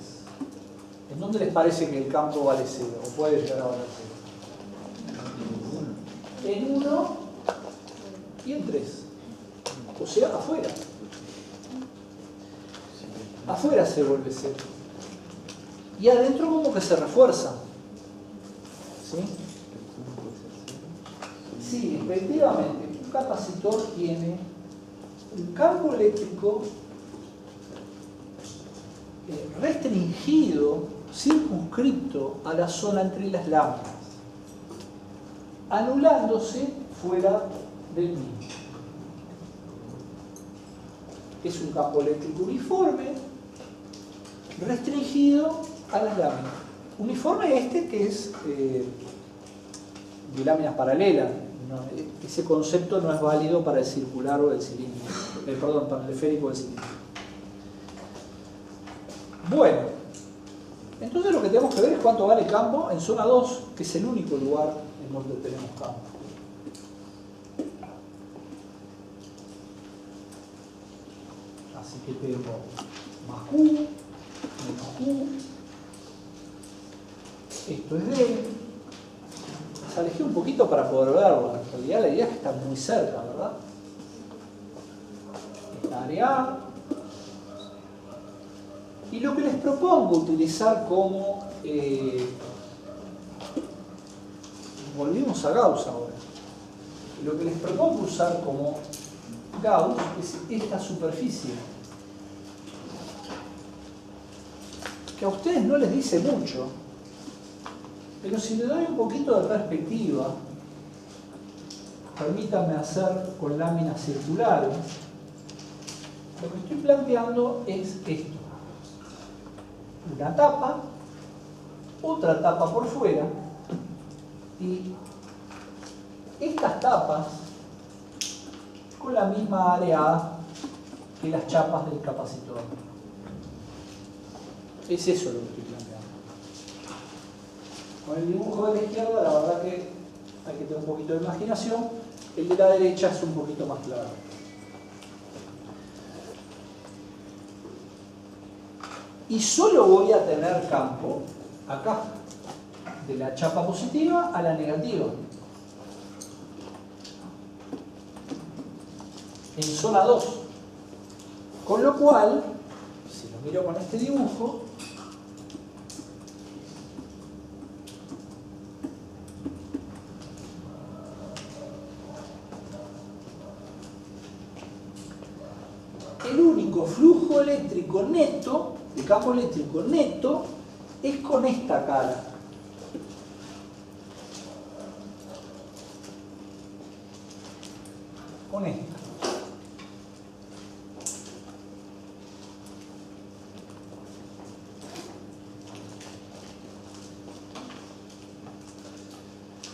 ¿En dónde les parece que el campo vale 0? ¿O puede llegar a valer 0? En 1 y en 3. O sea, afuera. Afuera se vuelve 0. Y adentro como que se refuerza. ¿Sí? Sí, efectivamente, un capacitor tiene un campo eléctrico restringido, circunscripto a la zona entre las láminas, anulándose fuera del mismo. Es un campo eléctrico uniforme, restringido a las láminas. Uniforme este que es de láminas paralelas. No, ese concepto no es válido para el circular o el cilindro. Perdón, para el esférico o el cilindro. Bueno, entonces lo que tenemos que ver es cuánto vale el campo en zona 2, que es el único lugar en donde tenemos campo. Así que tengo más Q, menos Q. Esto es D. Alejé un poquito para poder verlo. En realidad la idea es que está muy cerca, ¿verdad? Esta área A. Y lo que les propongo utilizar como volvimos a Gauss ahora. Lo que les propongo usar como Gauss es esta superficie, que a ustedes no les dice mucho, pero si le doy un poquito de perspectiva, permítanme hacer con láminas circulares, lo que estoy planteando es esto: una tapa, otra tapa por fuera, y estas tapas con la misma área A que las chapas del capacitor. Es eso lo que estoy planteando. Con el dibujo de la izquierda, la verdad que hay que tener un poquito de imaginación. El de la derecha es un poquito más claro. Y solo voy a tener campo acá, de la chapa positiva a la negativa, en zona 2. Con lo cual, si lo miro con este dibujo, el único flujo eléctrico neto, el campo eléctrico neto, es con esta cara. Con esta.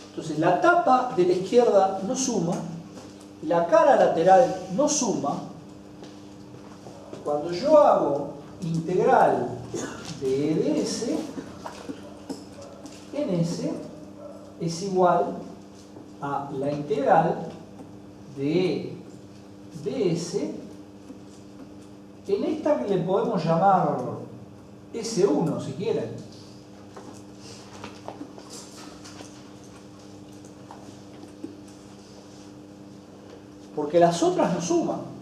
Entonces la tapa de la izquierda no suma, la cara lateral no suma. Cuando yo hago integral de E de S en S es igual a la integral de E de S en esta que le podemos llamar S1 si quieren. Porque las otras no suman.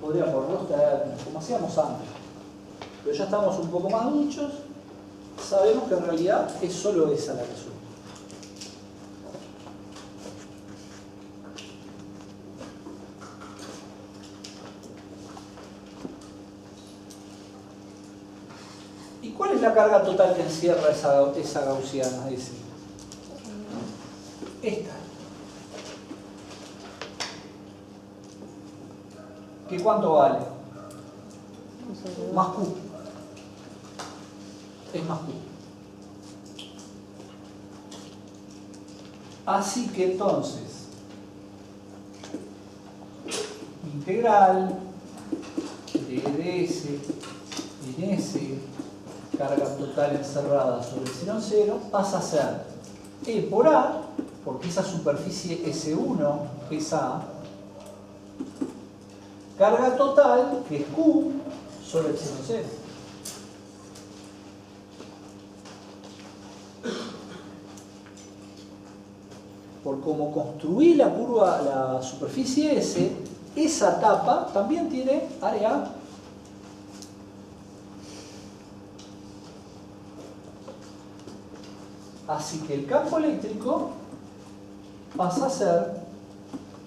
Podría por dos traer, como hacíamos antes. Pero ya estamos un poco más duchos. Sabemos que en realidad es solo esa la que suma. ¿Y cuál es la carga total que encierra esa gaussiana? Esta. ¿Qué cuánto vale? Más Q. Es más Q. Así que entonces, integral de S en S, carga total encerrada sobre epsilon 0, pasa a ser E por A, porque esa superficie S1 es A, carga total, que es Q, sobre epsilon 0. Por cómo construí la curva, la superficie S, esa tapa también tiene área A. Así que el campo eléctrico pasa a ser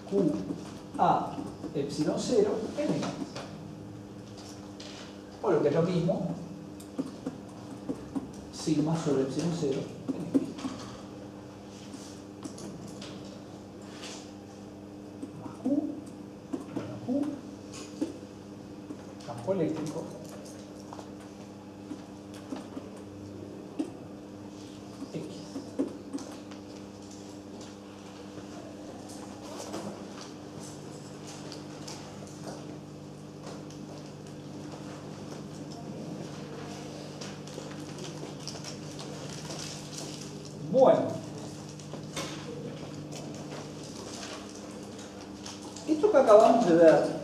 Q A epsilon 0 en X. O lo que es lo mismo, sigma sobre epsilon 0 en X. Más Q, menos Q, campo eléctrico. Bueno, esto que acabamos de ver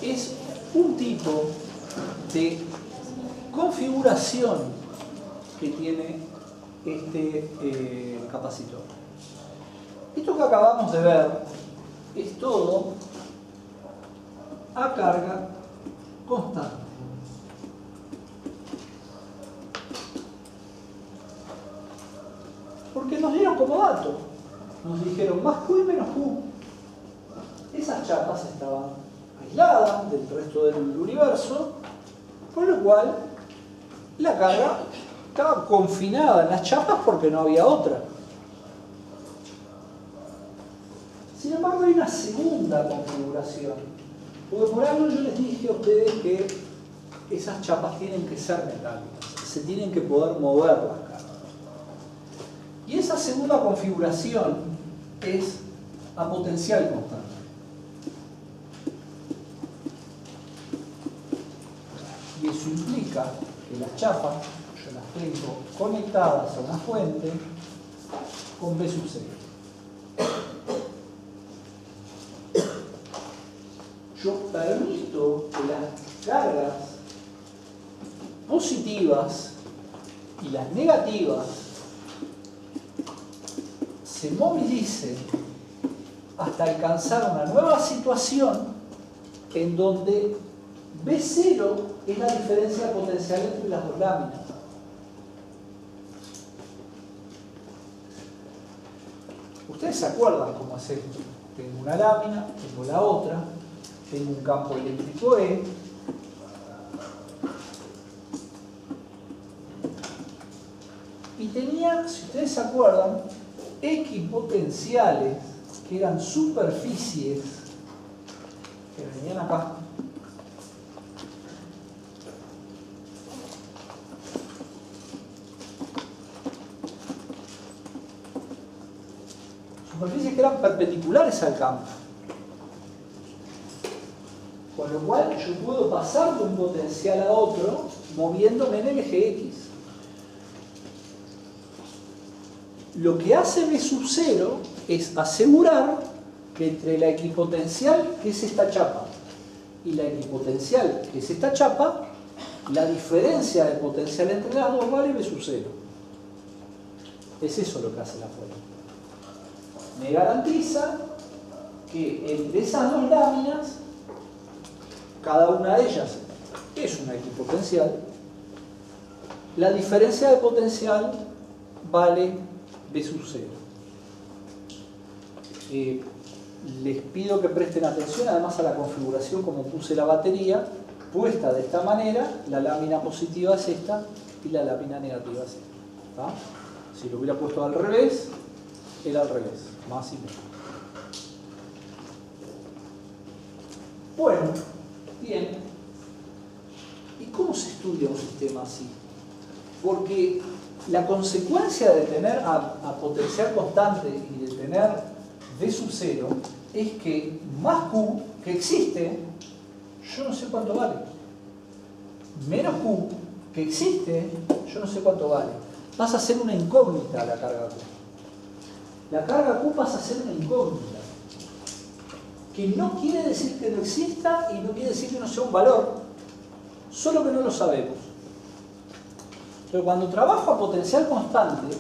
es un tipo de configuración que tiene este capacitor. Esto que acabamos de ver es todo a carga constante. Porque nos dieron como dato. Nos dijeron más Q y menos Q. Esas chapas estaban aisladas del resto del universo, con lo cual la carga estaba confinada en las chapas porque no había otra. Sin embargo, hay una segunda configuración. Porque por algo yo les dije a ustedes que esas chapas tienen que ser metálicas, se tienen que poder mover las cargas. Y esa segunda configuración es a potencial constante. Y eso implica que las chapas yo las tengo conectadas a una fuente con B sub 0. Yo permito que las cargas positivas y las negativas se movilicen hasta alcanzar una nueva situación en donde B0 es la diferencia potencial entre las dos láminas. Ustedes se acuerdan cómo es esto. Tengo una lámina, tengo la otra, tengo un campo eléctrico E, y tenía, si ustedes se acuerdan, equipotenciales que eran superficies que venían acá. Superficies que eran perpendiculares al campo. Con lo cual yo puedo pasar de un potencial a otro moviéndome en el eje X. Lo que hace B sub 0 es asegurar que entre la equipotencial, que es esta chapa, y la equipotencial, que es esta chapa, la diferencia de potencial entre las dos vale B sub 0. Es eso lo que hace la fórmula. Me garantiza que entre esas dos láminas, cada una de ellas es una equipotencial, la diferencia de potencial vale B sub 0. Les pido que presten atención además a la configuración como puse la batería, puesta de esta manera, la lámina positiva es esta y la lámina negativa es esta. ¿Tá? Si lo hubiera puesto al revés, era al revés, más y menos. Bueno, bien. ¿Y cómo se estudia un sistema así? Porque la consecuencia de tener a potencial constante y de tener V sub 0 es que más Q que existe, yo no sé cuánto vale. Menos Q que existe, yo no sé cuánto vale. Pasa a ser una incógnita la carga Q. La carga Q pasa a ser una incógnita. Que no quiere decir que no exista y no quiere decir que no sea un valor. Solo que no lo sabemos. Pero cuando trabajo a potencial constante,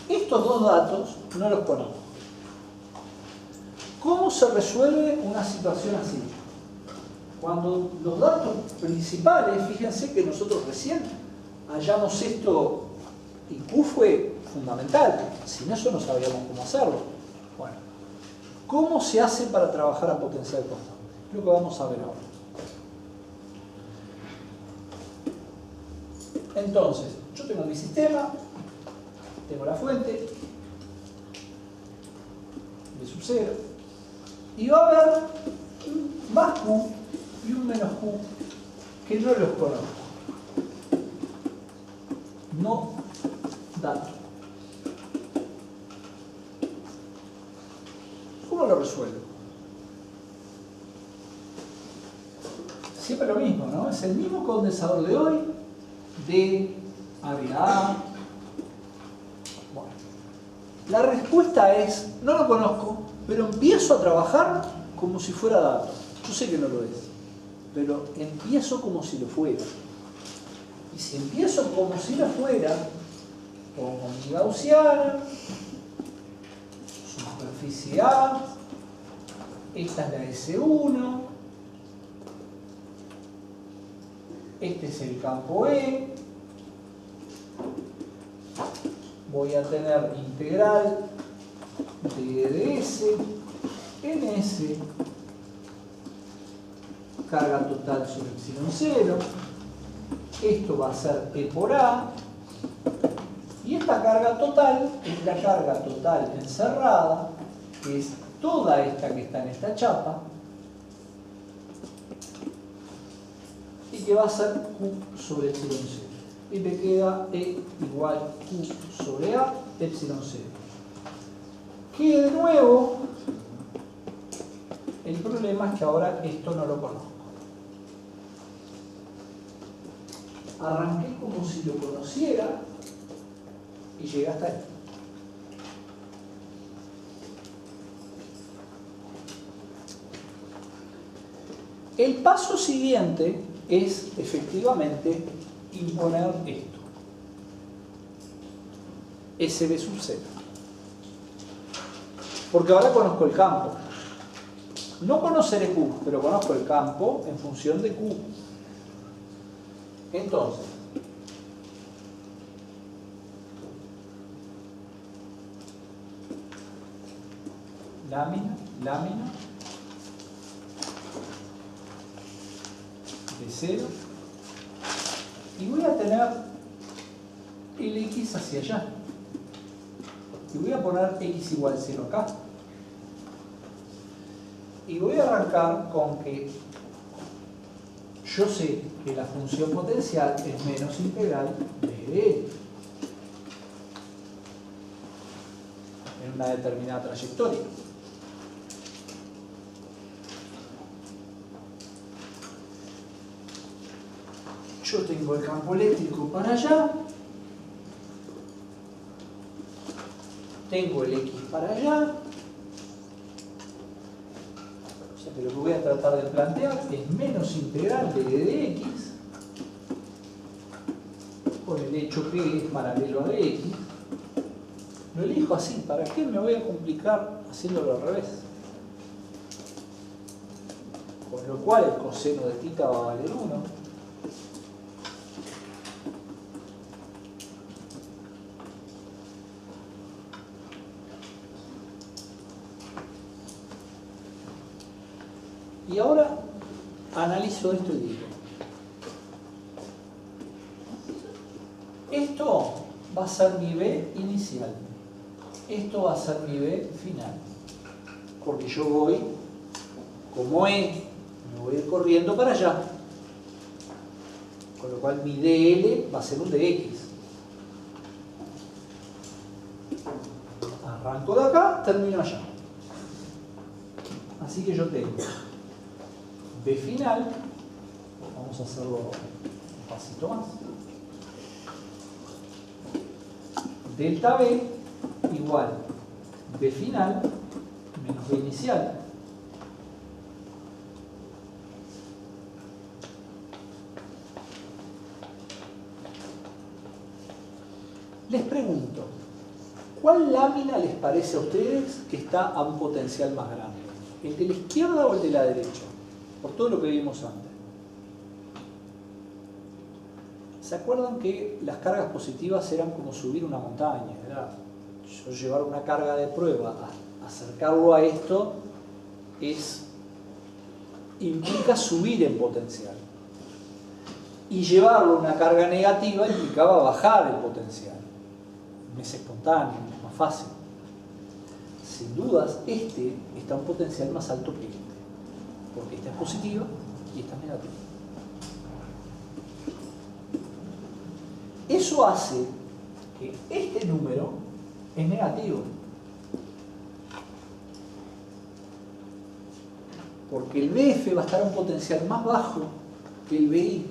estos dos datos no los conozco. ¿Cómo se resuelve una situación así? Cuando los datos principales, fíjense que nosotros recién hallamos esto y Q fue fundamental, sin eso no sabíamos cómo hacerlo. Bueno, ¿cómo se hace para trabajar a potencial constante? Es lo que vamos a ver ahora. Entonces, yo tengo mi sistema, tengo la fuente, B sub 0, y va a haber un más Q y un menos Q que no los conozco. No dato. ¿Cómo lo resuelvo? Siempre lo mismo, ¿no? Es el mismo condensador de hoy, D, área A. Bueno, la respuesta es, no lo conozco, pero empiezo a trabajar como si fuera dato. Yo sé que no lo es, pero empiezo como si lo fuera. Y si empiezo como si lo fuera, pongo mi gaussiana, superficie A, esta es la S1, este es el campo E. voy a tener integral de S en S, carga total sobre epsilon 0. Esto va a ser E por A. Y esta carga total es la carga total encerrada, que es toda esta que está en esta chapa, y que va a ser Q sobre epsilon 0. Y me queda E igual Q sobre A epsilon 0. Que de nuevo, el problema es que ahora esto no lo conozco. Arranqué como si lo conociera y llegué hasta ahí. El paso siguiente es efectivamente imponer esto. SB sub 0. Porque ahora conozco el campo. No conoceré Q, pero conozco el campo en función de Q. Entonces, lámina de 0, y voy a tener el X hacia allá. Y voy a poner X igual 0 acá. Y voy a arrancar con que yo sé que la función potencial es menos integral de L en una determinada trayectoria. Yo tengo el campo eléctrico para allá, tengo el X para allá. O sea que lo que voy a tratar de plantear es menos integral de dx por el hecho que es paralelo a dx. Lo elijo así. ¿Para qué me voy a complicar haciéndolo al revés? Con lo cual el coseno de θ va a valer 1. Y ahora analizo esto y digo, esto va a ser mi B inicial, esto va a ser mi B final, porque yo voy, como E, me voy a ir corriendo para allá, con lo cual mi DL va a ser un DX. Arranco de acá, termino allá. Así que yo tengo B final, vamos a hacerlo un pasito más, delta B igual B final menos B inicial. Les pregunto, ¿cuál lámina les parece a ustedes que está a un potencial más grande? ¿El de la izquierda o el de la derecha? Por todo lo que vimos antes. ¿Se acuerdan que las cargas positivas eran como subir una montaña? Era yo llevar una carga de prueba, acercarlo a esto, implica subir en potencial. Y llevarlo a una carga negativa implicaba bajar el potencial. Es espontáneo, es más fácil. Sin dudas, este está a un potencial más alto que este. Porque esta es positiva y esta es negativa. Eso hace que este número es negativo. Porque el BF va a estar a un potencial más bajo que el BI.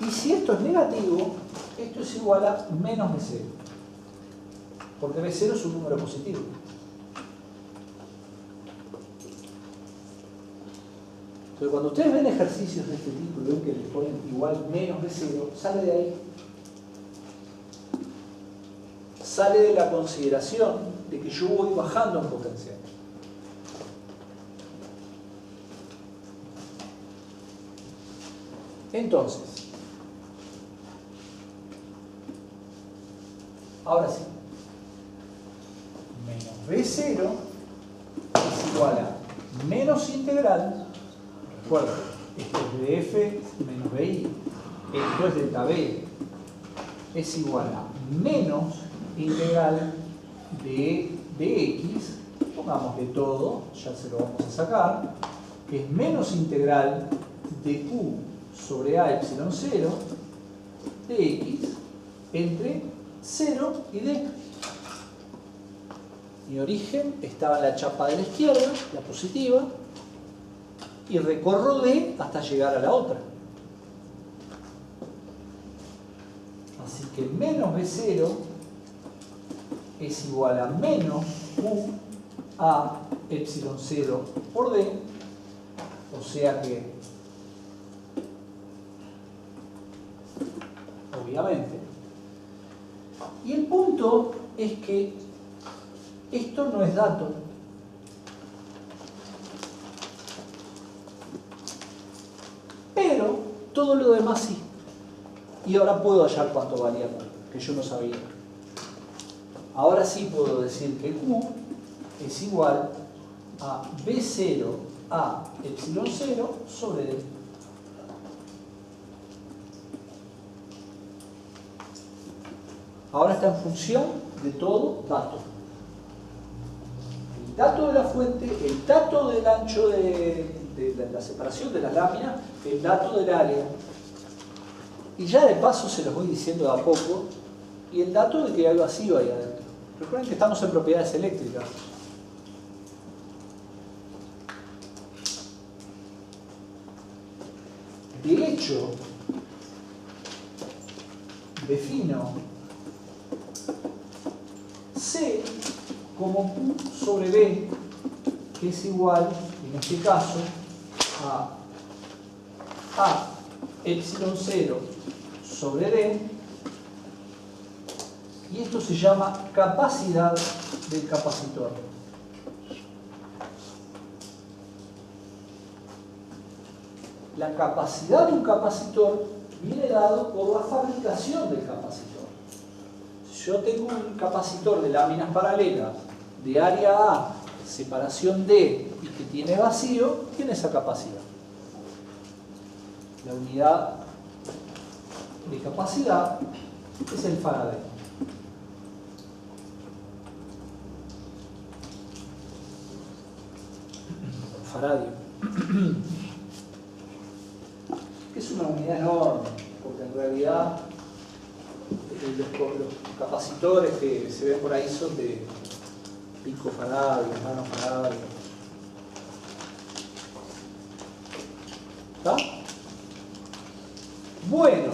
Y si esto es negativo, esto es igual a menos B0. Porque B0 es un número positivo. Entonces, cuando ustedes ven ejercicios de este tipo y ven que les ponen igual menos B0, sale de ahí. Sale de la consideración de que yo voy bajando en potencial. Entonces, Ahora sí. Menos B0 es igual a menos integral. Recuerda, esto es de F menos BI. Esto es delta B. Es igual a menos integral de dx, pongamos de todo, ya se lo vamos a sacar, que es menos integral de q sobre a epsilon 0 de x entre 0 y d. Mi origen estaba en la chapa de la izquierda, la positiva, y recorro d hasta llegar a la otra. Así que menos b0 es igual a menos q a epsilon 0 por d, o sea que, obviamente, y el punto es que esto no es dato. Pero todo lo demás sí. Y ahora puedo hallar cuánto valía Q, que yo no sabía. Ahora sí puedo decir que Q es igual a B0 a epsilon 0 sobre D. Ahora está en función de todo dato. El dato de la fuente, el dato del ancho de la separación de las láminas, el dato del área. Y ya de paso se los voy diciendo de a poco, y el dato de que hay vacío ahí adentro. Recuerden que estamos en propiedades eléctricas. De hecho, defino C como Q sobre B, que es igual, en este caso, a epsilon 0 sobre D, y esto se llama capacidad del capacitor. La capacidad de un capacitor viene dado por la fabricación del capacitor. Si yo tengo un capacitor de láminas paralelas de área A, separación D y que tiene vacío, tiene esa capacidad. La unidad de capacidad es el Faraday. Faradio. Es una unidad enorme, porque en realidad los capacitores que se ven por ahí son de picofaradio, nanofaradio. ¿Está? Bueno,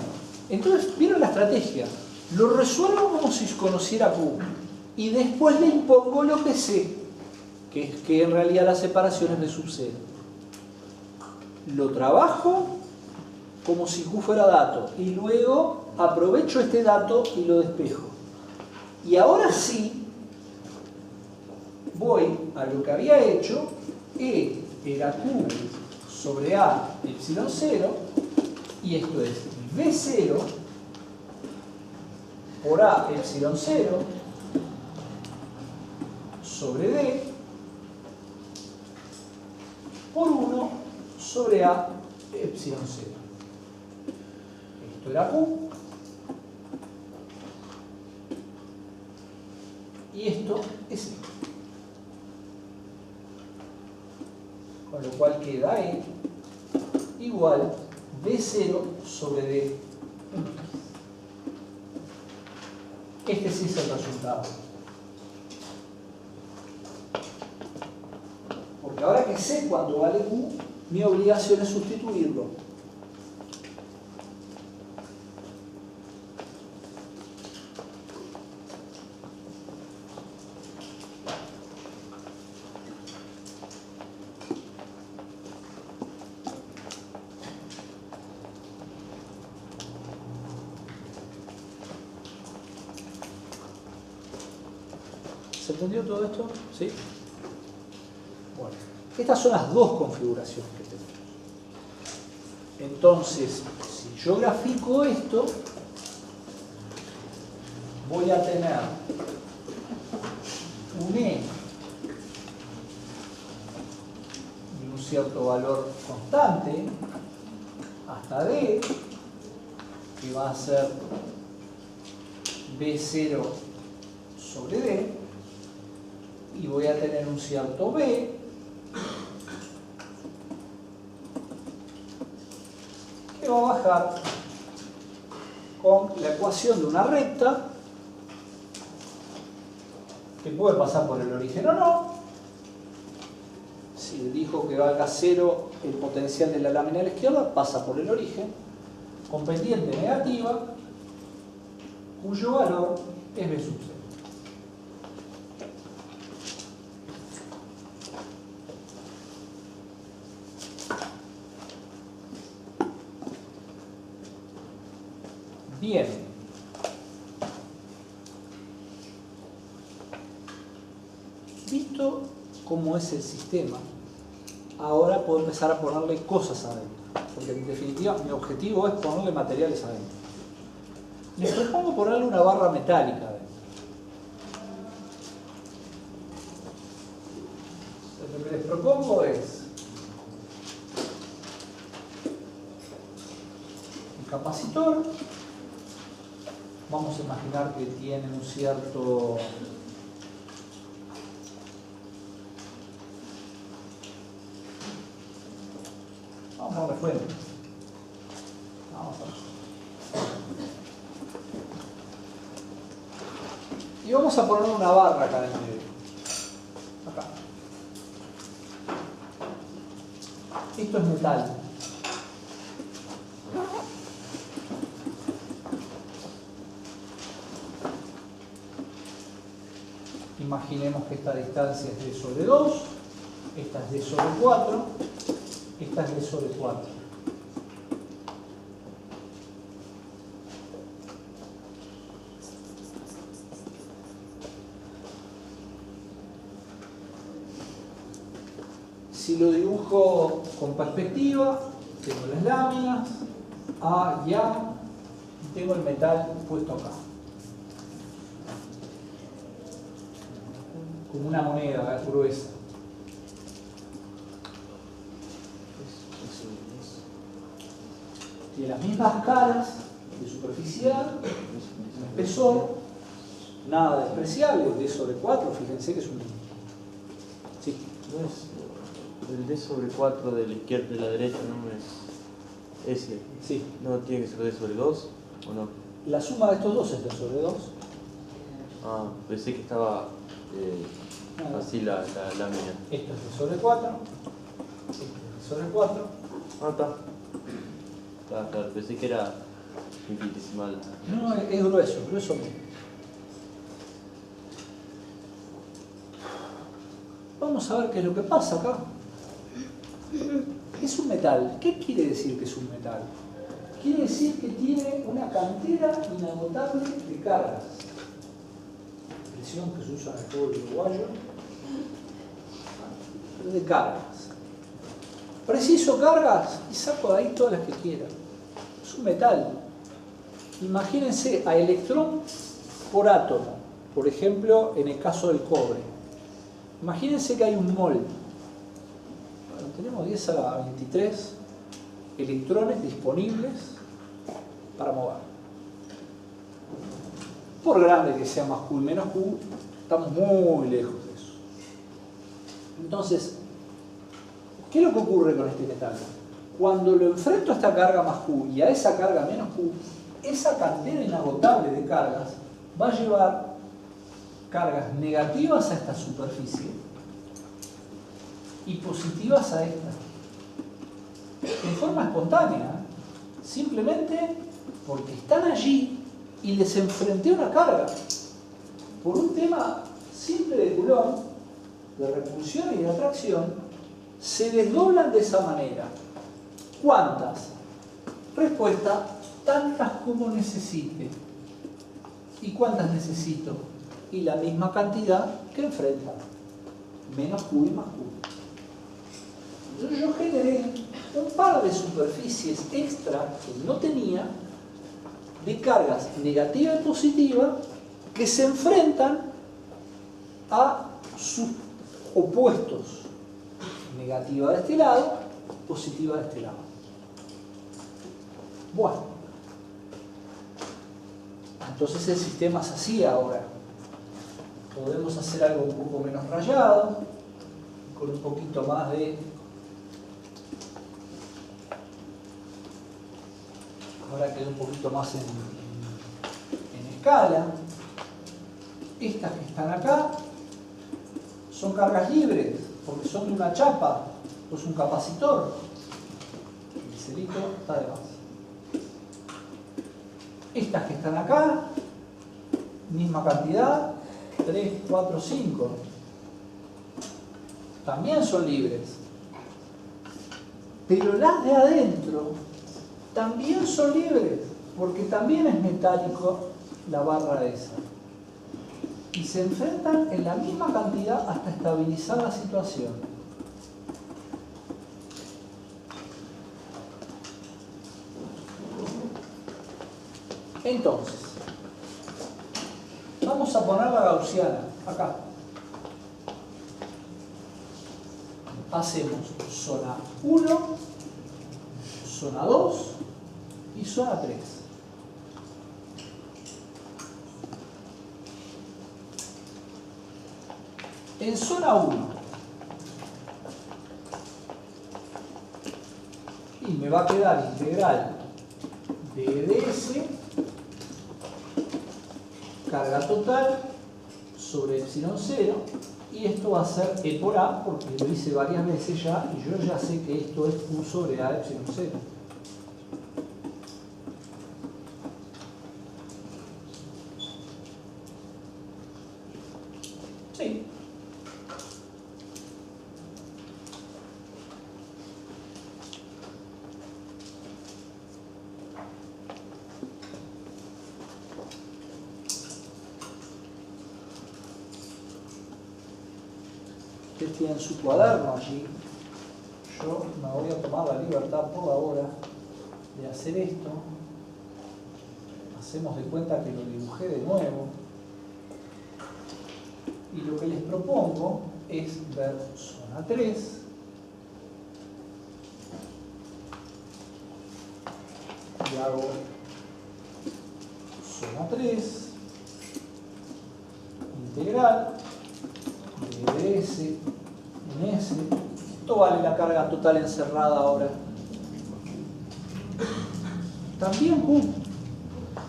entonces, ¿vieron la estrategia? Lo resuelvo como si conociera Q y después le impongo lo que sé, que es que en realidad la separación es de sub 0. Lo trabajo como si Q fuera dato y luego aprovecho este dato y lo despejo. Y ahora sí voy a lo que había hecho. E era Q sobre A epsilon 0 y esto es B0 por A epsilon 0 sobre D por 1 sobre A epsilon 0. Esto era Q y esto es E. Con lo cual queda E igual B0 sobre D. Este sí es el resultado. Porque ahora que sé cuánto vale Q, mi obligación es sustituirlo. ¿Se entendió todo esto? ¿Sí? Bueno, estas son las dos configuraciones que tenemos. Entonces, si yo grafico esto, voy a tener un E de un cierto valor constante hasta D, que va a ser B0 sobre D, y voy a tener un cierto B que va a bajar con la ecuación de una recta que puede pasar por el origen o no. Si dijo que valga 0 el potencial de la lámina a la izquierda, pasa por el origen, con pendiente negativa, cuyo valor es B sub 0. Bien. Visto cómo es el sistema, ahora puedo empezar a ponerle cosas adentro, porque en definitiva mi objetivo es ponerle materiales adentro. Les propongo ponerle una barra metálica adentro. Lo que les propongo es un capacitor. Vamos a imaginar que tiene un cierto vamos a darle fuente. Vamos a ver. Y vamos a poner una barra acá en el medio. Acá. Esto es metal. Imaginemos que esta distancia es D sobre 2, esta es D sobre 4, esta es D sobre 4. Si lo dibujo con perspectiva, tengo las láminas, A y A, y tengo el metal puesto acá. Como una moneda gruesa. Tiene las mismas caras de superficial, espesor, nada despreciable, D sobre 4, fíjense que es un... Sí. No es el D sobre 4 de la izquierda y de la derecha, no es ese. Sí. ¿No tiene que ser D sobre 2 o no? La suma de estos dos es D sobre 2. Ah, pensé que estaba así la lámina. Esto es D sobre 4. Esto es D sobre 4. Ah, está. Claro, pensé que era infinitesimal. No, es grueso, grueso mismo. Vamos a ver qué es lo que pasa acá. Es un metal. ¿Qué quiere decir que es un metal? Quiere decir que tiene una cantera inagotable de cargas. Expresión que se usa en el pueblo uruguayo. De cargas. Preciso cargas y saco de ahí todas las que quiera. Es un metal. Imagínense a electrón por átomo. Por ejemplo, en el caso del cobre. Imagínense que hay un mol. Bueno, tenemos 10 a la 23 electrones disponibles para mover. Por grande que sea más Q y menos Q, estamos muy lejos de eso. Entonces, ¿qué es lo que ocurre con este metal? Cuando lo enfrento a esta carga más Q y a esa carga menos Q, esa cantera inagotable de cargas va a llevar cargas negativas a esta superficie y positivas a esta. En forma espontánea, simplemente porque están allí y les enfrenté una carga. Por un tema simple de Coulomb, de repulsión y de atracción, se desdoblan de esa manera. ¿Cuántas? Respuesta, tantas como necesite. ¿Y cuántas necesito? Y la misma cantidad que enfrenta. Menos Q y más Q. Entonces yo generé un par de superficies extra que no tenía de cargas negativa y positiva que se enfrentan a sus opuestos. Negativa de este lado, positiva de este lado. Bueno, entonces el sistema es así ahora. Podemos hacer algo un poco menos rayado, con un poquito más de... Ahora queda un poquito más en escala. Estas que están acá son cargas libres, porque son de una chapa, pues un capacitor. El celito está de más. Estas que están acá, misma cantidad, 3, 4, 5. También son libres. Pero las de adentro también son libres, porque también es metálico la barra esa. Y se enfrentan en la misma cantidad hasta estabilizar la situación. Entonces, vamos a poner la gaussiana acá. Hacemos zona 1, zona 2 y zona 3. En zona 1, y me va a quedar integral de ds, carga total sobre epsilon 0, y esto va a ser E por A, porque lo hice varias veces ya, y yo ya sé que esto es Q sobre A epsilon 0. Sí. Ustedes tienen su cuaderno allí. Yo me voy a tomar la libertad por ahora de hacer esto. Hacemos de cuenta que lo dibujé de nuevo. Y lo que les propongo es ver zona 3. Y hago zona 3, integral, de ds en S. Esto vale la carga total encerrada ahora. También Q,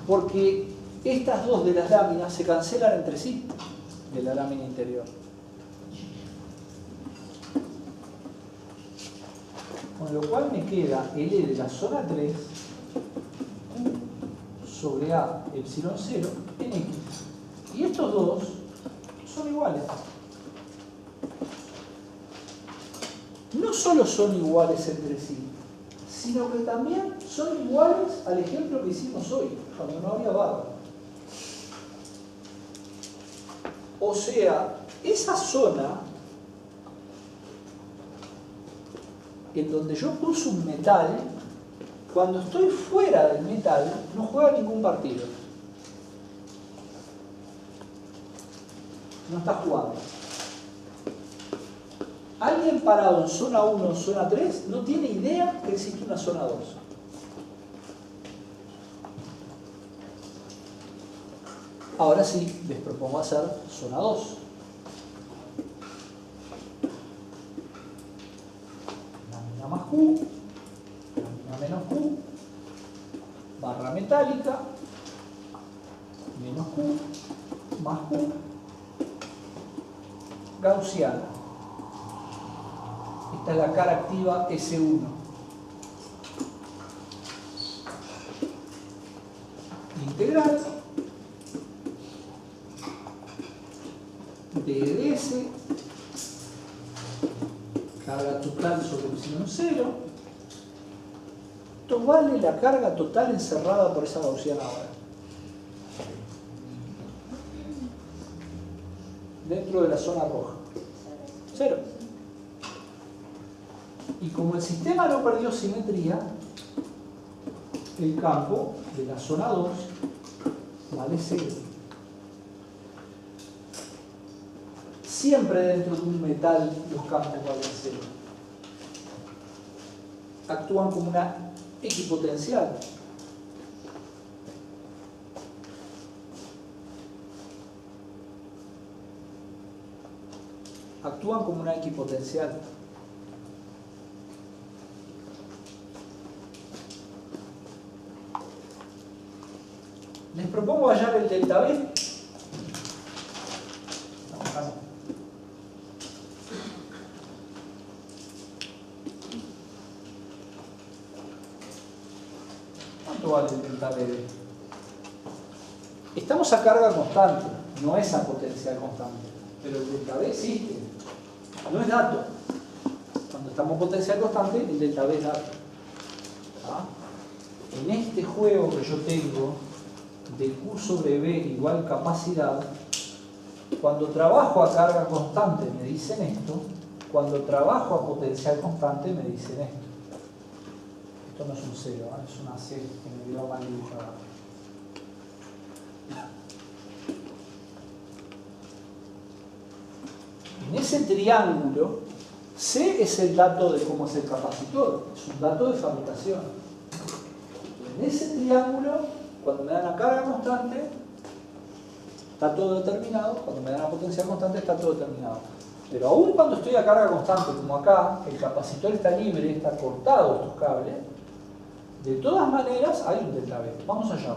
porque estas dos de las láminas se cancelan entre sí, de la lámina interior. Con lo cual me queda L de la zona 3 sobre A epsilon 0 en X. Y estos dos son iguales. No solo son iguales entre sí, sino que también son iguales al ejemplo que hicimos hoy, cuando no había barra. O sea, esa zona en donde yo puse un metal, cuando estoy fuera del metal, no juega ningún partido. No está jugando. Alguien parado en zona 1 o zona 3 no tiene idea que existe una zona 2. Ahora sí, les propongo hacer zona 2. Lámina más Q, lámina menos Q, barra metálica, menos Q, más Q, gaussiana. Esta es la cara activa S1. Integral de ds, carga total sobre epsilon 0. Esto vale la carga total encerrada por esa gaussiana ahora. Dentro de la zona roja. 0. Y como el sistema no perdió simetría, el campo de la zona 2 vale 0. siempre dentro de un metal los campos valen cero. Actúan como una equipotencial. Actúan como una equipotencial. Les propongo hallar el delta B. No, acá no. ¿Cuánto vale el delta B? Estamos a carga constante, no es a potencial constante, pero el delta B existe, no es dato. Cuando estamos a potencial constante, el delta B es dato. ¿Ah? En este juego que yo tengo de Q sobre B igual capacidad, cuando trabajo a carga constante me dicen esto, cuando trabajo a potencial constante me dicen esto. Esto no es un 0, ¿eh? Es una C que me dio mal dibujada. En ese triángulo, C es el dato de cómo es el capacitor, es un dato de fabricación. En ese triángulo, cuando me dan a carga constante, está todo determinado. Cuando me dan a potencial constante, está todo determinado. Pero aún cuando estoy a carga constante, como acá, el capacitor está libre, está cortado estos cables, de todas maneras hay un delta B. Vamos allá.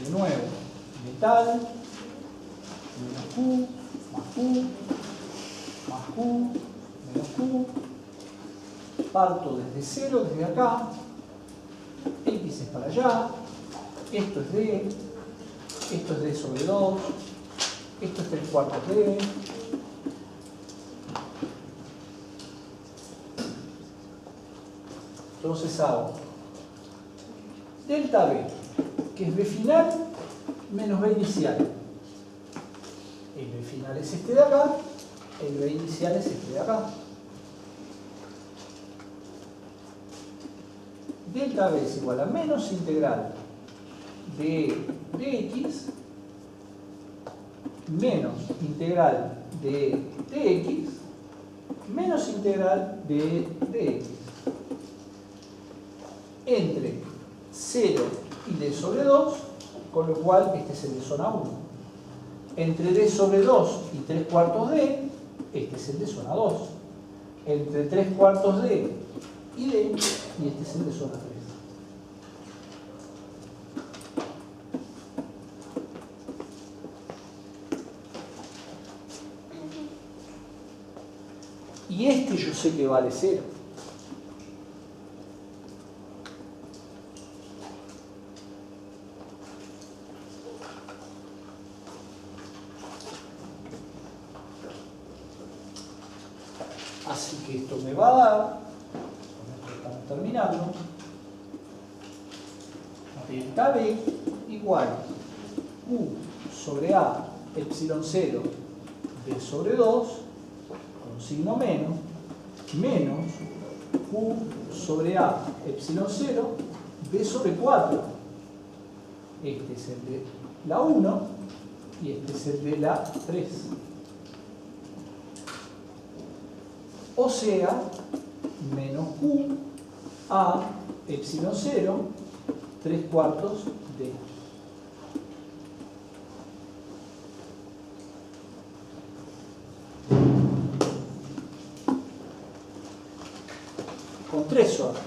De nuevo, metal, menos Q, más Q, más Q, menos Q. Parto desde 0, desde acá. X es para allá. Esto es D. Esto es D sobre 2. Esto es 3/4 D. Entonces hago delta B, que es B final menos B inicial. El B final es este de acá, el B inicial es este de acá. Delta B es igual a menos integral de dx menos integral de dx menos integral de dx entre 0 y d sobre 2, con lo cual este es el de zona 1. Entre d sobre 2 y 3/4 d, este es el de zona 2. Entre 3/4 d y d, y este es el de zona 3. Y este yo sé que vale 0. Así que esto me va a dar, con esto estamos terminando, delta B igual Q sobre A epsilon 0 D sobre 2 con signo menos Q sobre A epsilon 0 D sobre 4. Este es el de la 1 y este es el de la 3. O sea, menos Q A epsilon 0 3/4 D. Con 3 zonas.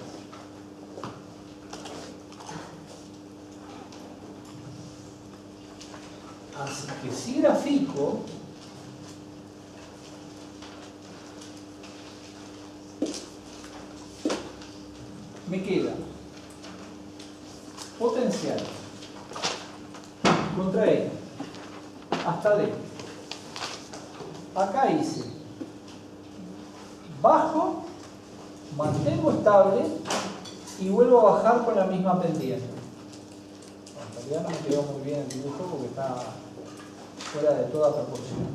Así que si grafico, me queda potencial contra E hasta D. Acá hice bajo, mantengo estable y vuelvo a bajar con la misma pendiente. En realidad no me quedó muy bien el dibujo porque está fuera de toda proporción.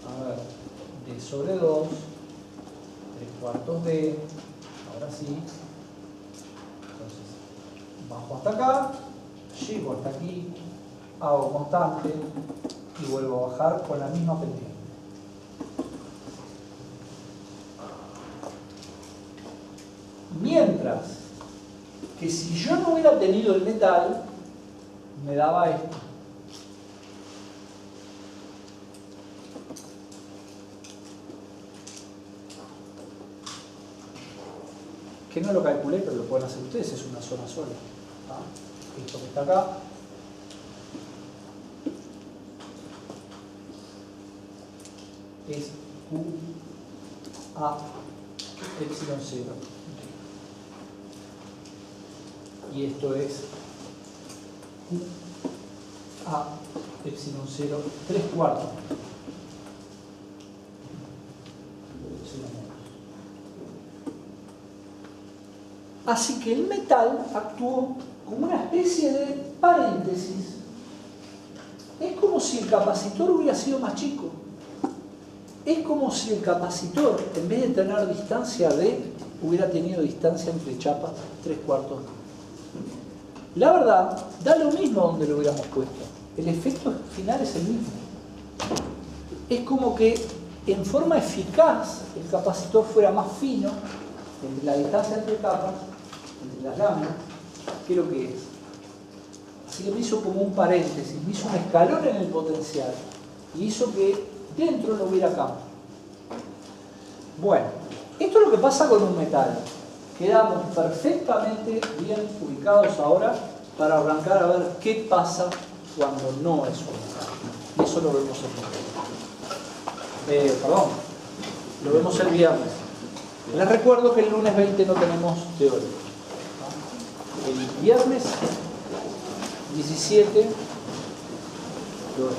A ver, D sobre 2, 3/4 D, ahora sí. Entonces, bajo hasta acá, llego hasta aquí, hago constante y vuelvo a bajar con la misma pendiente. Mientras que si yo no hubiera tenido el metal, me daba esto. Que no lo calculé, pero lo pueden hacer ustedes, es una zona sola. Esto que está acá es Q A epsilon 0. Y esto es Q A epsilon 0 3/4. Así que el metal actuó como una especie de paréntesis. Es como si el capacitor hubiera sido más chico. Es como si el capacitor, en vez de tener distancia D, hubiera tenido distancia entre chapas 3/4. La verdad, da lo mismo donde lo hubiéramos puesto. El efecto final es el mismo. Es como que en forma eficaz el capacitor fuera más fino entre la distancia entre capas, entre las láminas, que lo que es. Así que me hizo como un paréntesis, me hizo un escalón en el potencial y hizo que dentro no hubiera campo. Bueno, esto es lo que pasa con un metal. Quedamos perfectamente bien ubicados ahora para arrancar a ver qué pasa cuando no es un metal. Y eso lo vemos lo vemos el viernes. Les recuerdo que el lunes 20 no tenemos teoría. El viernes 17 teoría.